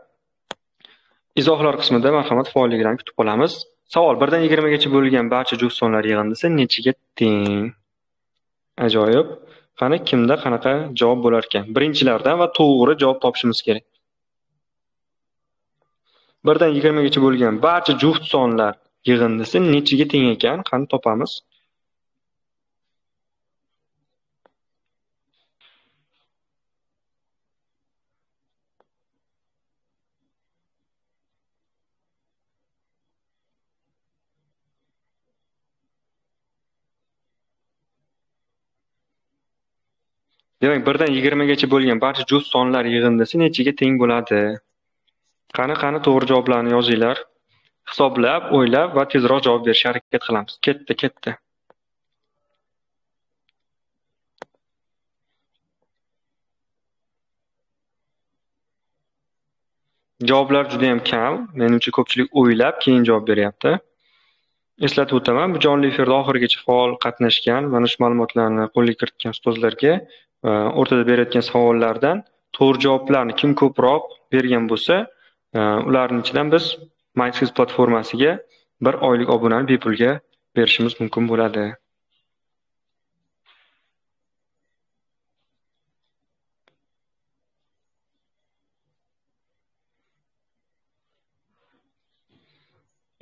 Izohlar qismida marhamat faolliklarni kutib qolamiz. Savol: 1 dan 20 gacha bo'lgan barcha juft sonlar yig'indisi nechiga teng? Ajoyib. Qani kimda qanaqa javob bo'lar ekan? Birinchilardan va to'g'ri javob topishimiz kerak. 1 dan 20 gacha bo'lgan barcha juft sonlar yig'indisi nechiga teng ekan? Qani topamiz? Demak, 1 dan 20 gacha bo'lgan barcha juft sonlar yig'indisi nechaga teng bo'ladi? Qani to'g'ri javoblarni yozinglar. Hisoblab, o'ylab va tezroq javob berishga harakat qilamiz. Ketdi. Javoblar juda ham kam. Menimcha ko'pchilik o'ylab keyin javob beryapti. Eslatib o'taman, bu jonli efirda oxirigacha faol qatnashgan, mana shu ma'lumotlarni qo'lga kiritgan ustozlarga o'rtada berayotgan savollardan to'g'ri javoblarni kim ko'proq bergan bo'lsa, ularning ichidan biz MySkills platformasiga 1 oylik obunani bepulga berishimiz mumkin bo'ladi.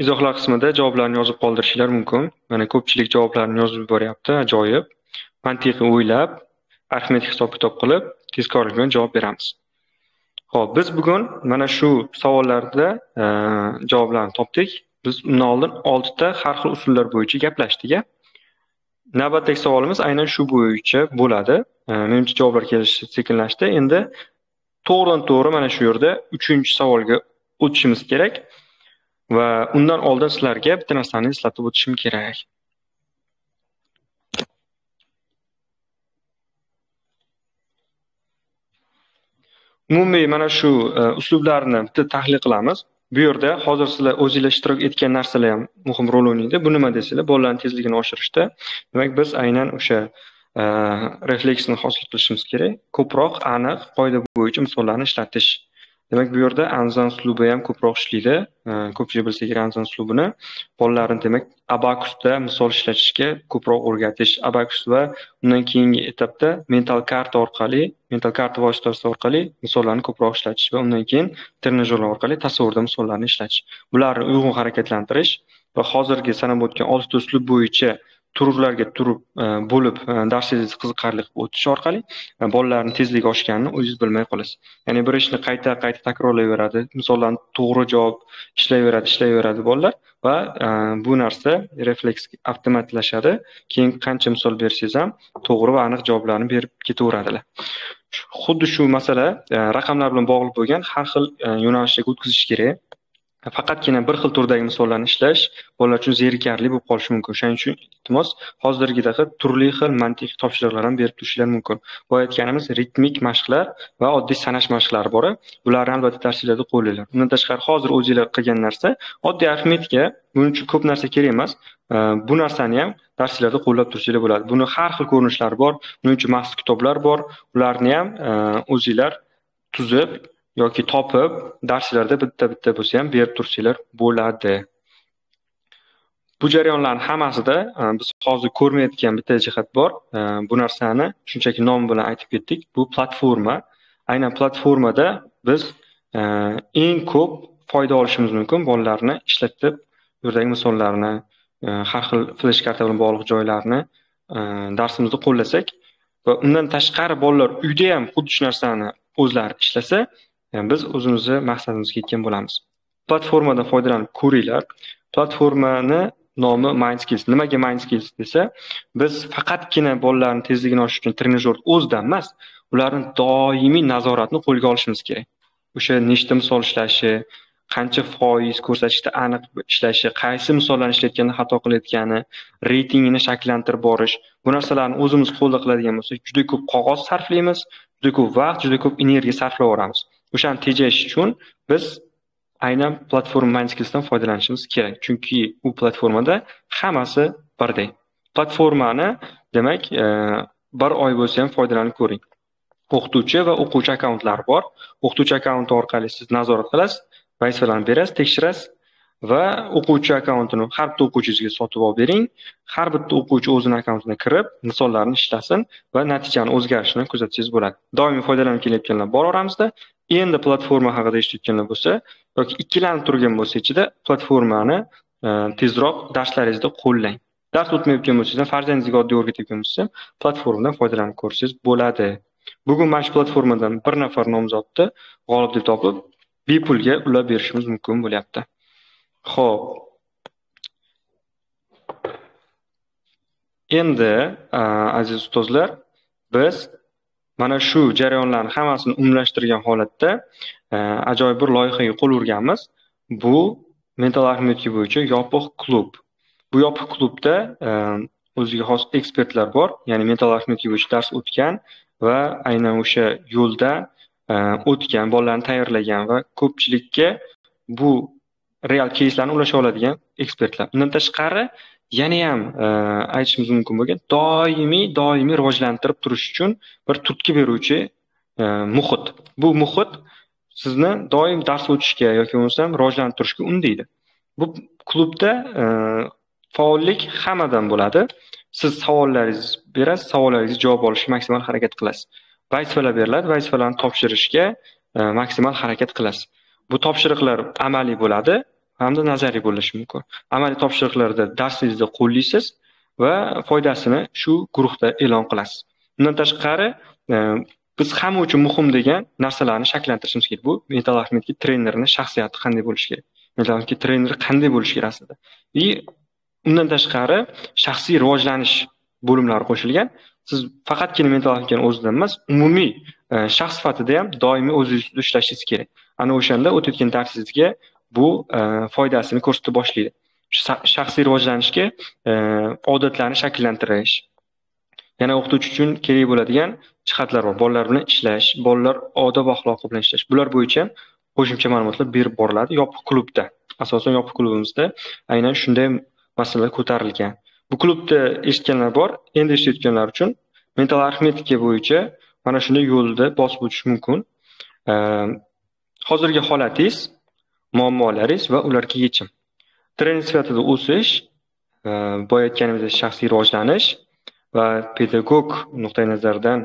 Izohlar qismida javoblarni yozib qoldirishinglar mumkin. Mana ko'pchilik javoblarni yozib yuboryapti, ajoyib. Mantiqiy o'ylab, arifmetik hisob-kitob qilib, tezkorlik bilan javob beramiz. Xo'p, biz bugun mana shu savollarda javoblarni topdik. Biz undan oldin 6 ta har xil usullar bo'yicha gaplashdik. Navbatdagi savolimiz aynan shu bo'yicha bo'ladi. Menimcha javoblar kelishi sekinlashdi. Endi to'g'ridan-to'g'ri mana shu yerda 3-savolga o'tishimiz kerak. Va undan oldin sizlarga bitta narsani eslatib o'tishim kerak. Umumiy mana shu uslublarni bitta tahlil qilamiz. Bu yerda hozir sizlar o'zingizlar ishtirok etgan narsalar ham muhim rol o'ynaydi. Bu nima desanglar, bolalarning tezligini oshirishda. Demak, biz aynan o'sha refleksni hosil qilishimiz kerak. Ko'proq aniq qoida bo'yicha misollarni ishlatish. Demak, bu yerda Anzan uslubi ham ko'proq ishlaydi. Ko'pchilik bilsa kerak Anzan uslubini. Bolalarni demak, Abacus'da misol ishlatishga ko'proq o'rgatish. Abacus va undan keyingi etapda mental karta vositasi orqali misollarni ko'proq ishlatish va undan keyin trenajyorlar orqali tasavvurda misollarni ishlatish. Bularni uyg'un harakatlantirish va hozirgi sanab o'tgan 6 ta uslub bo'yicha turlarga bo'lib darsingizni qiziqarli qilib o'tish orqali bolalarning tezligi oshganini o'zingiz bilmay qolasiz. Ya'ni bir ishni qayta takrorlayveradi, misollarni to'g'ri javob ishlayveradi bolalar va bu narsa refleks avtomatlashadi. Keyin qancha misol bersangiz ham to'g'ri va aniq javoblarni berib ketaveradilar. Xuddi shu masala raqamlar bilan bog'liq bo'lgan har xil yo'nalishga o'tkazish kerak. Faqatgina bir xil turdagi misollarni ishlash bolalar uchun zerikarli bo'lib qolishi mumkin. Shuning uchun iltimos hozirgidagi turli xil mantiqiy topshiriqlar ham berib turishingiz mumkin. Bu aytganimiz ritmik mashqlar va oddiy sanash mashqlari bor. Bularni albatta darslarda qo'llanglar. Undan tashqari hozir o'zingizlar qilgan narsa oddiy arifmetika, buning uchun ko'p narsa kerak emas. Bu narsani ham darslarda qo'llab tursanglar bo'ladi. Buni har xil ko'rinishlari bor. Buning uchun maxsus kitoblar bor. Ularni ham o'zingizlar tuzib yoki topib darslarda bitta bo'lsa ham berib tursanglar bo'ladi. Bu jarayonlarning hammasida biz hozir ko'rmayotgan bitta jihat bor. Bu narsani shunchaki nom bilan aytib ketdik. Bu platforma. Aynan platformada biz eng ko'p foyda olishimiz mumkin. Bolalarni ishlatib, bu yerdagi misollarni, har xil flash karta bilan bog'liq joylarni darsimizda qo'llasak va undan tashqari bolalar uyda ham xuddi shu narsani o'zlari ishlasa, biz o'zimizni maqsadimizga yetgan bo'lamiz. Platformadan foydalanib ko'ringlar. Platformani nomi MySkills. Nimaga MySkills desa, biz faqatgina bolalarning tezligini oshirish uchun trenajyor o'zidan emas, ularning doimiy nazoratni qo'lga olishimiz kerak. O'sha nechta misol ishlashi, qancha foiz ko'rsatishda aniq ishlashi, qaysi misollarni ishlatganda xato qilayotgani, reytingini shakllantirib borish. Bu narsalarni o'zimiz qo'lda qiladigan bo'lsak, juda ko'p qog'oz sarflaymiz, juda ko'p vaqt, juda ko'p energiya sarflayveramiz. O'shani tejash uchun biz aynan platforma MySkillsdan foydalanishimiz kerak. Chunki u platformada hammasi birdek. Platformani demak, bir oy bo'lsa ham foydalanib ko'ring. O'qituvchi va o'quvchi akkauntlari bor. O'qituvchi akkaunti orqali siz nazorat qilasiz, vazifalarni berasiz, tekshirasiz va o'quvchi akkauntini har bitta o'quvchingizga sotib olib bering. Har bitta o'quvchi o'zining akkauntiga kirib, misollarni ishlasin va natijani o'zgarishini kuzatsangiz bo'ladi. Doimiy foydalanib kelayotganlar bor oramizda. Endi platforma haqida eshitayotganlar bo'lsa yoki ikkilanib turgan bo'lsa ichida platformani tezroq darslaringizda qo'llang. Dars o'tmayotgan bo'lsangiz, farzandingizga oddiy o'rgatayotgan bo'lsangiz, platformadan foydalanib ko'rsangiz bo'ladi. Bugun mana shu platformadan bir nafar nomzodni g'olib deb topib, bepulga ulab berishimiz mumkin bo'lyapti. Xo'p. Endi aziz ustozlar, biz Mana shu jarayonlarni hammasini umumlashtirgan holatda ajoyib bir loyihaga qo'l urganmiz. Bu mental arifmetika bo'yicha yopiq klub. Bu yopiq klubda o'ziga xos ekspertlar bor, ya'ni mental arifmetika bo'yicha dars o'tgan va aynan o'sha yo'lda o'tgan, bolalarni tayyorlagan va ko'pchilikka bu real keyslarni ulasha oladigan ekspertlar. Undan tashqari yana ham aytishimiz mumkin bo'lgan doimiy rivojlantirib turish uchun bir turtki beruvchi muhit. Bu muhit sizni doim dars o'tishga yoki bo'lmasam rivojlantirishga undaydi. Bu klubda faollik hammadan bo'ladi. Siz savollaringiz berasiz, savollaringizga javob olishga maksimal harakat qilasiz. Vazifalar beriladi, vazifalarni topshirishga maksimal harakat qilasiz. Bu topshiriqlar amaliy bo'ladi hamda nazariy bo'lishi mumkin. Amaliy topshiriqlarda darsingizni qo'llaysiz va foydasini shu guruhda e'lon qilasiz. Undan tashqari biz hamma uchun muhim degan narsalarni shakllantirishimiz kerak. Bu mental arifmetika trenerining shaxsiyati qanday bo'lishi kerak? Mental arifmetika treneri qanday bo'lishi kerak aslida? Undan tashqari shaxsiy rivojlanish bo'limlari qo'shilgan. Siz faqatgina mental arifmetikaning o'zidan emas, umumiy shaxs sifatida ham doimiy o'zingizda ishlashingiz kerak. Ana o'shanda o'tayotgan darsingizga bu foydasini ko'rsata boshlaydi. Shaxsiy rivojlanishga odatlarni shakllantirish. Yana o'qituvchi uchun kerak bo'ladigan jihatlar bor. Bolalar bilan ishlash, bolalar odob axloqi bilan ishlash. Bular bo'yicha ham qo'shimcha ma'lumotlar berib boriladi yopiq klubda. Asosan yopiq klubimizda aynan shunday masalalar ko'tarilgan. Bu klubda eshitganlar bor, endi eshitayotganlar uchun mental arifmetika bo'yicha mana shunday yo'lda bosib o'tish mumkin. Hozirgi holatingiz, muammolaringiz va ularga yechim. Trener sifatida o'sish, boya aytganimizdek shaxsiy rivojlanish va pedagog nuqtai nazardan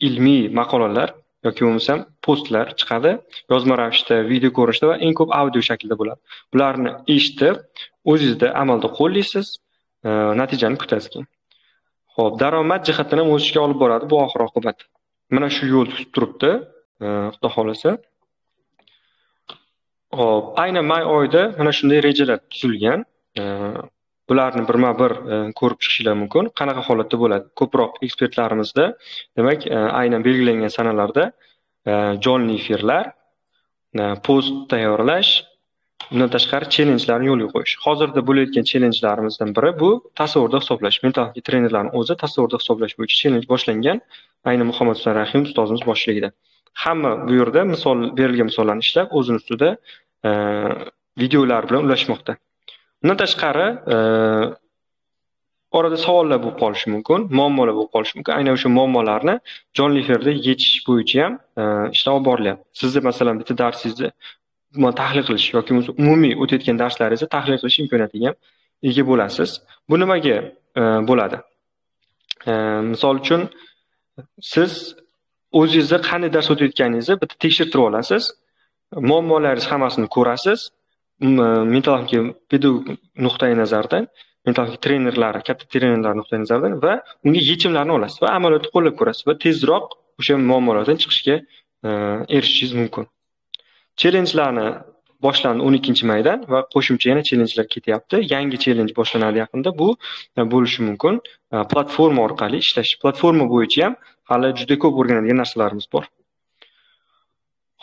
ilmiy maqolalar yoki bo'lmasam postlar chiqadi, yozma ravishda, video ko'rinishda va eng ko'p audio shaklda bo'ladi. Bularni eshitib, o'zingizda amalda qo'llaysiz, natijani kutasiz. Xo'p, daromad jihatdan ham o'sishga olib boradi bu oxir oqibat. Mana shu yo'l tutib turibdi, xudo xolasa. Xo'p, aynan may oyida mana shunday rejalar tuzilgan. Bularni birma-bir ko'rib chiqishlar mumkin. Qanaqa holatda bo'ladi? Ko'proq ekspertlarimizda, demak, aynan belgilangan sanalarda jonli efirlar, post tayyorlash, undan tashqari challengelarni yo'lga qo'yish. Hozirda bo'layotgan challenjlarimizdan biri bu tasavvurda hisoblash. Mental trenerlarning o'zi tasavvurda hisoblash bo'yicha challenge boshlangan. Aynan Muhammad Husan Rahim ustozimiz boshligida. Hamma bu yerda berilgan misollarni ishlab, o'zini ustida videolar bilan ulashmoqda. Undan tashqari orada savollar bo'lib qolishi mumkin, muammolar bo'lib qolishi mumkin. Aynan o'sha muammolarni jonli efirda yechish bo'yicha ham ishlar olib borilyapti. Sizni masalan bitta darsingizni tahlil qilish yoki umumiy o'tayotgan darslaringizni tahlil qilish imkoniyatiga ham ega bo'lasiz. Bu nimaga bo'ladi? Misol uchun siz o'zingizni qanday dars o'tayotganingizni bitta tekshirtirib olasiz. Muammolaringiz hammasini ko'rasiz. Mental pedagog nuqtai nazardan, mental trenerlari, katta trenerlar nuqtai nazardan va unga yechimlarni olasiz va amaliyotda qo'llab ko'rasiz va tezroq o'sha muammolardan chiqishga erishishingiz mumkin. Challengelarni boshlandi 12-maydan va qo'shimcha yana challengelar ketyapti. Yangi challenge boshlanadi yaqinda. Bu bo'lishi mumkin. Platforma orqali ishlash. Platforma bo'yicha ham hali juda ko'p o'rganadigan narsalarimiz bor.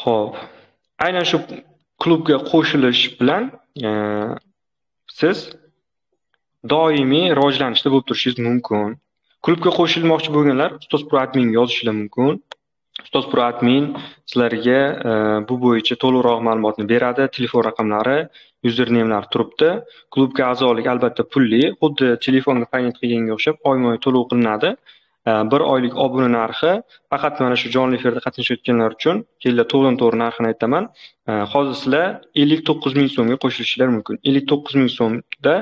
Xo'p, aynan shu klubga qo'shilish bilan siz doimiy rivojlanishda bo'lib turishingiz mumkin. Klubga qo'shilmoqchi bo'lganlar Ustoz Pro Admin yozishingiz mumkin. Ustoz Pro Admin sizlarga bu bo'yicha to'liqroq ma'lumotni beradi. Telefon raqamlari, username-lar turibdi. Klubga a'zolik albatta pulli, xuddi telefonga paynet qilganga o'xshab oyma-oy to'lov qilinadi. 1 oylik obuna narxi faqat mana shu jonli efirda qatnashayotganlar uchun, kelinglar to'g'ri narxini aytaman. Hozir sizlar 59 ming so'mga qo'shilishinglar mumkin. 59 ming so'mda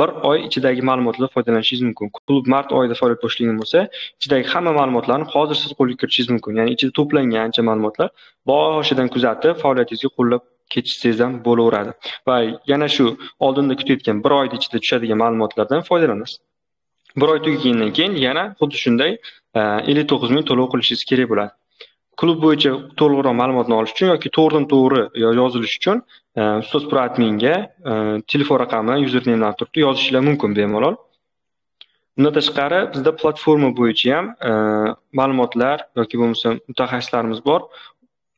1 oy ichidagi ma'lumotlardan foydalanishingiz mumkin. Klub mart oyida faoliyat boshlagan bo'lsa, ichidagi hamma ma'lumotlarni hozir siz qo'lga kiritishingiz mumkin. Ya'ni ichida to'plangan ancha ma'lumotlar boshidan kuzatib, faoliyatingizga qo'llab ketishsangiz ham bo'laveradi. Va yana shu oldinda kutayotgan 1 oyda ichida tushadigan ma'lumotlardan foydalanasiz. 1 oy tugagandan keyin yana xuddi shunday 59 ming to'lov qilishingiz kerak bo'ladi. Klub bo'yicha to'liqroq ma'lumotni olish uchun yoki to'g'ridan-to'g'ri yozilish uchun Ustoz Pro Adminga telefon raqami, username turibdi, yozishinglar mumkin bemalol. Undan tashqari bizda platforma bo'yicha ham ma'lumotlar yoki bo'lmasa mutaxassislarimiz bor.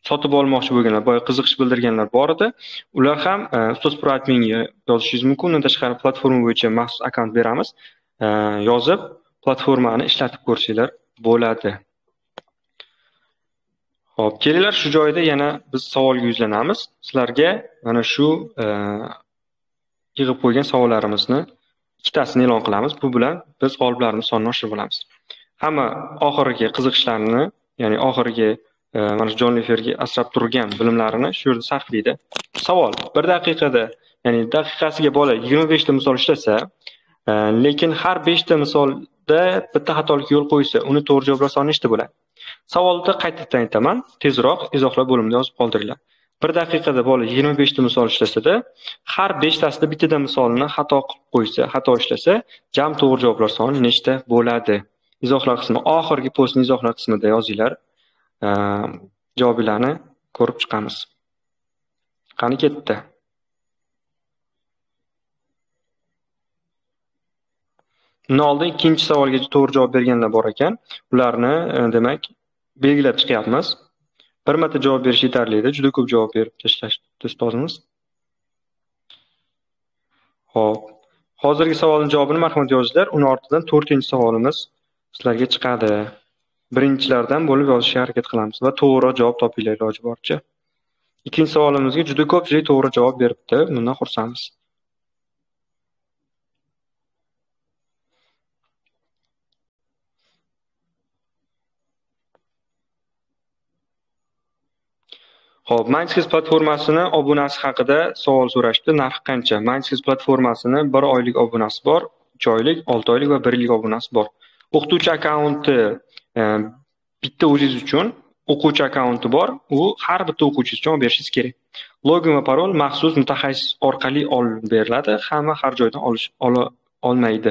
Sotib olmoqchi bo'lganlar, boya qiziqish bildirganlar bor edi. Ular ham Ustoz Pro adminga yozishingiz mumkin. Undan tashqari platforma bo'yicha maxsus akkaunt beramiz. Yozib platformani ishlatib ko'rsanglar bo'ladi. Xo'p, kelinglar shu joyda yana biz savolga yuzlanamiz. Sizlarga mana shu yig'ib qo'ygan savollarimizni ikkitasini e'lon qilamiz. Bu bilan biz g'oliblarimiz sonini oshirib olamiz. Hamma oxirgi qiziqishlarini, ya'ni oxirgi mana shu jonli efirga asrab turgan bilimlarini shu yerda sarflaydi. Savol: 1 daqiqada, ya'ni daqiqasiga bola 25 ta misol ishlasa, lekin har 5 ta misolda bitta xatolik yo'l qo'ysa, uni to'g'ri javoblar soni nechta bo'ladi? Savolni qaytadan aytaman, tezroq izohlar bo'limida yozib qoldiringlar. 1 daqiqada bola 25 ta misol ishlasada, har 5 tasida bittadan misolni xato qilib qo'ysa, xato ishlasa, jam to'g'ri javoblar soni nechta bo'ladi? Izohlar qismi, oxirgi postning izohlar qismida yozinglar. Javoblarni ko'rib chiqamiz. Qani ketdi. Undan oldin ikkinchi savolga to'g'ri javob berganlar bor ekan. Ularni demak belgilab chiqyapmiz. Bir marta javob berish yetarli edi. Juda ko'p javob berib tashlashdi ustozimiz. Xo'p. Hozirgi savolning javobini marhamat yozinglar. Uni ortidan 4-savolimiz sizlarga chiqadi. Birinchilardan bo'lib yozishga harakat qilamiz va to'g'ri javob topinglar iloji boricha. Ikkinchi savolimizga juda ko'pchilik to'g'ri javob beribdi. Bundan xursandmiz. Xo'p, Mindskills platformasini obunasi haqida savol so'rashdi. Narxi qancha? Mindskills platformasini 1 oylik obunasi bor, 3 oylik, 6 oylik va 1 yillik obunasi bor. O'qituvchi akkaunti bitta o'zingiz uchun, o'quvchi akkaunti bor, u har bitta o'quvchi uchun olib berishingiz kerak. Login va parol maxsus mutaxassis orqali olib beriladi, hamma har joydan olmaydi.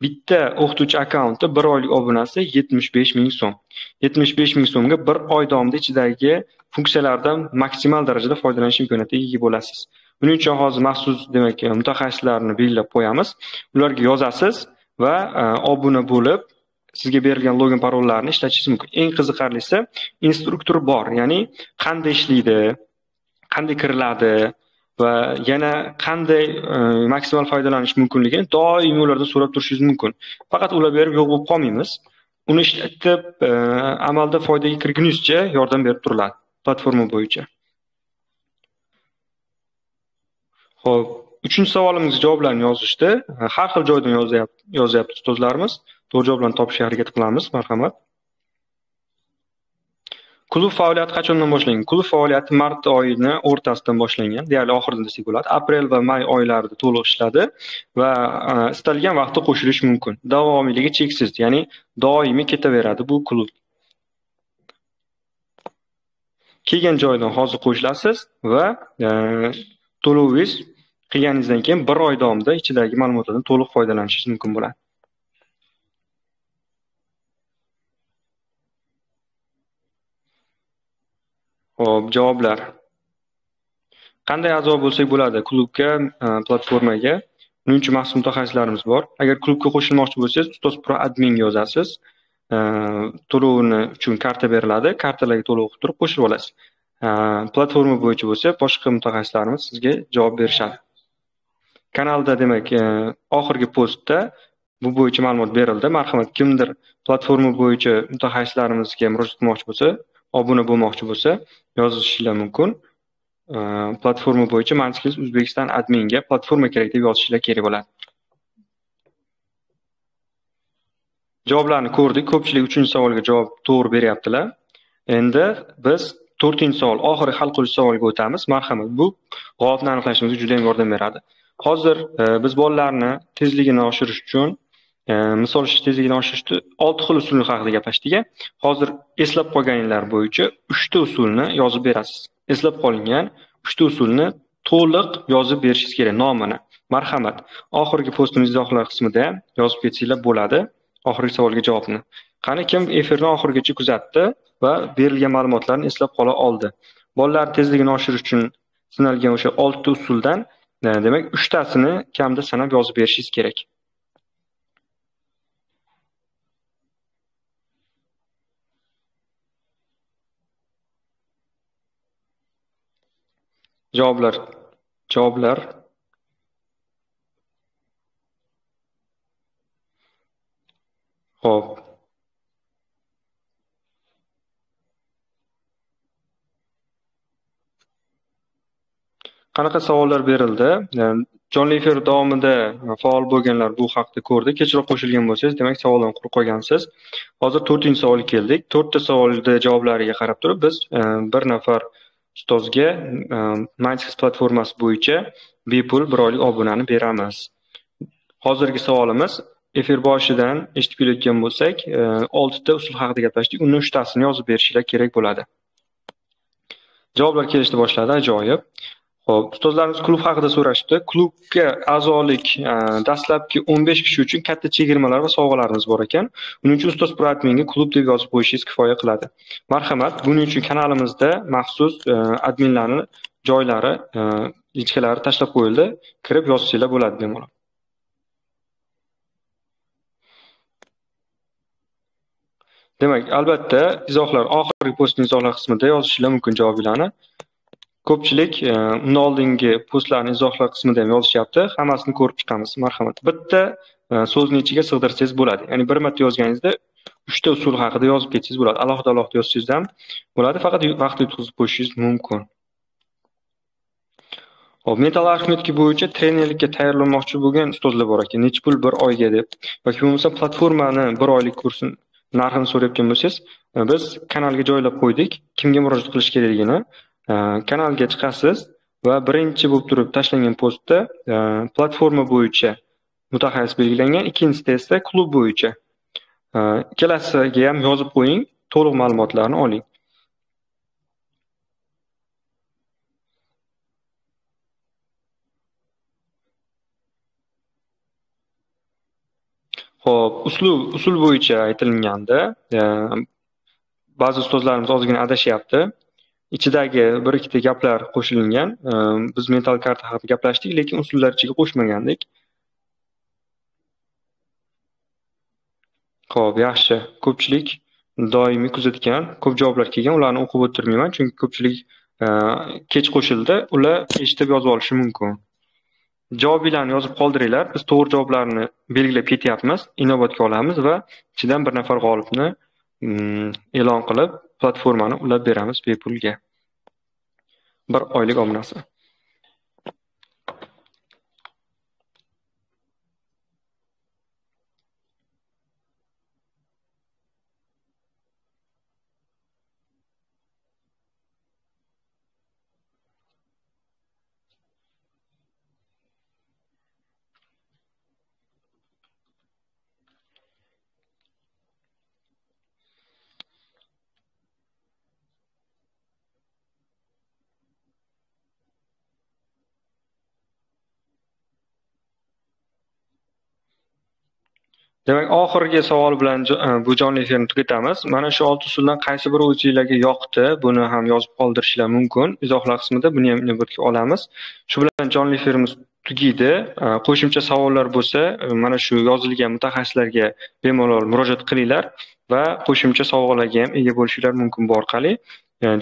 Bitta o'qituvchi akkaunti 1 oylik obunasi 75 ming so'm. 75 ming so'mga 1 oy davomida ichidagi funksiyalardan maksimal darajada foydalanish imkoniyatiga ega bo'lasiz. Buning uchun hozir maxsus demak mutaxassislarni belgilab qo'yamiz. Ularga yozasiz va obuna bo'lib sizga berilgan login parollarni ishlatishingiz mumkin. Eng qiziqarlisi instruktor bor, ya'ni qanday ishlaydi, qanday kiriladi va yana qanday maksimal foydalanish mumkinligini doim ulardan so'rab turishingiz mumkin. Faqat ular berib yo'q bo'lib qolmaymiz. Uni ishlatib amalda foydaga kirgunizcha yordam berib turiladi platforma bo'yicha. Xo'p, 3-savolimizga javoblarni yozishdi. Har xil joydan yozyapti ustozlarimiz. To'g'ri javoblarni topishga harakat qilamiz, marhamat. Klub faoliyati qachondan boshlangan? Klub faoliyati mart oyini o'rtasidan boshlangan, deyarli oxiridan desak bo'ladi. Aprel va may oylarida to'liq ishladi va istalgan vaqtda qo'shilish mumkin. Davomiyligi cheksiz, ya'ni doimiy ketaveradi bu klub. Kelgan joydan hozir qo'shilasiz va to'lovingiz qilganingizdan keyin 1 oy davomida ichidagi ma'lumotlardan to'liq foydalanishingiz mumkin bo'ladi. Xo'p, javoblar. Qanday a'zo bo'lsak bo'ladi klubga, platformaga? Buning uchun maxsus mutaxassislarimiz bor. Agar klubga qo'shilmoqchi bo'lsangiz, Ustoz Pro adminga yozasiz. To'lovni uchun karta beriladi. Kartalarga to'lov qilib turib qo'shilib olasiz. Platforma bo'yicha bo'lsa, boshqa mutaxassislarimiz sizga javob berishadi. Kanalda demak, oxirgi postda bu bo'yicha ma'lumot berildi. Marhamat, kimdir platforma bo'yicha mutaxassislarimizga murojaat qilmoqchi bo'lsa, obuna bo'lmoqchi bo'lsa, yozishingiz mumkin. Platforma bo'yicha Mindskills Uzbekistan adminga platforma kerak deb yozishingiz kerak bo'ladi. Javoblarni ko'rdik. Ko'pchilik 3-savolga javob to'g'ri beryaptilar. Endi biz 4-savol, oxirgi hal qilish savoliga o'tamiz. Marhamat, bu g'olibni aniqlashimizga juda ham yordam beradi. Hozir biz bolalarni tezligini oshirish uchun misol tezligini oshirishda 6 xil usul haqida gaplashdik. Hozir eslab qolganinglar bo'yicha 3 ta usulni yozib berasiz. Eslab qolingan 3 ta usulni to'liq yozib berishingiz kerak nomini. Marhamat, oxirgi postimiz izohlar qismida ham yozib ketsanglar bo'ladi. Oxirgi savolga javobni. Qani kim efirni oxirigacha kuzatdi va berilgan ma'lumotlarni eslab qola oldi? Bolalar tezligini oshirish uchun sinalgan o'sha 6 ta usuldan demak 3 tasini kamda sanab yozib berishingiz kerak. Javoblar. Javoblar. Xo'p. Qanaqa savollar berildi? Jonli efir davomida faol bo'lganlar bu haqda ko'rdi. Kechroq qo'shilgan bo'lsangiz, demak savoldan quruq qolgansiz. Hozir 4-savolga keldik. 4ta savolda javoblariga qarab turib biz bir nafar ustozga Mindspace platformasi bo'yicha bepul 1 oylik obunani beramiz. Hozirgi savolimiz efir boshidan eshitib kelayotgan bo'lsak, 6 ta usul haqida gaplashdik. Undan 3 tasini yozib berishinglar kerak bo'ladi. Javoblar kelishni boshladi, ajoyib. Xo'p, ustozlarimiz klub haqida so'rashdi. Klubga a'zolik dastlabki 15 kishi uchun katta chegirmalar va sovg'alarimiz bor ekan. Uning uchun ustoz adminga klub deb yozib qo'yishingiz kifoya qiladi. Marhamat, buning uchun kanalimizda maxsus adminlarning joylari, ichkalari tashlab qo'yildi. Kirib yozsanglar bo'ladi bemalol. Demak, albatta, izohlar oxirgi postning izohlar qismida yozishinglar mumkin javoblarni. Ko'pchilik undan oldingi postlarni izohlar qismida ham yozishyapti. Hammasini ko'rib chiqamiz. Marhamat. Bitta so'zni ichiga sig'dirsangiz bo'ladi. Ya'ni bir marta yozganingizda 3 ta usul haqida yozib ketsangiz bo'ladi. Alohida yozsangiz ham bo'ladi. Faqat vaqt yutqizib qo'yishingiz mumkin. Hop, mental arifmetika bo'yicha trenerlikka tayyorlanmoqchi bo'lgan ustozlar bor ekan. Necha pul 1 oyga deb. Yoki bo'lmasa platformani 1 oylik kursini narxini so'rayotgan bo'lsangiz, biz kanalga joylab qo'ydik. Kimga murojaat qilish kerakligini. Kanalga chiqasiz va birinchi bo'lib turib tashlangan postda platforma bo'yicha mutaxassis belgilangan, ikkinchisida esa klub bo'yicha. Ikkalasiga ham yozib qo'ying, to'liq ma'lumotlarni oling. Xo'p, usul bo'yicha aytilganda, ba'zi ustozlarimiz ozgina adashyapti. Ichidagi bir ikkita gaplar qo'shilgan. Biz mental karta haqida gaplashdik, lekin usullar ichiga qo'shmagandik. Xo'p, yaxshi. Ko'pchilik doimiy kuzatgan, ko'p javoblar kelgan. Ularni o'qib o'tirmayman, chunki ko'pchilik kech qo'shildi. Ular eshitib yozib olishi mumkin. Javoblarni yozib qoldiringlar. Biz to'g'ri javoblarni belgilab ketyapmiz, inobatga olamiz va ichidan bir nafar g'olibni e'lon qilib, platformani ulab beramiz bepulga. 1 oylik obunasi. Demak, oxirgi savol bilan bu jonli efirni tugatamiz. Mana shu 6 usuldan qaysi biri o'zingizlarga yoqdi? Buni ham yozib qoldirishlar mumkin. Izohlar qismida buni ham inobatga olamiz. Shu bilan jonli efirimiz tugaydi. Qo'shimcha savollar bo'lsa, mana shu yozilgan mutaxassislarga bemalol murojaat qilinglar va qo'shimcha sovg'alarga ham ega bo'lishinglar mumkin bu orqali.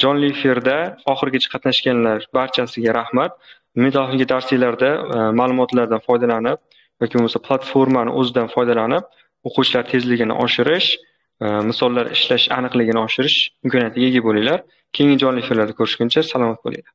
Jonli efirda oxirigacha qatnashganlar barchasiga rahmat. Mental darsliklarda ma'lumotlardan foydalanib yoki bo'lmasa platformani o'zidan foydalanib, o'quvchilar tezligini oshirish, misollar ishlash aniqligini oshirish imkoniyatiga ega bo'linglar. Keyingi jonli efirlarda ko'rishguncha salomat bo'linglar.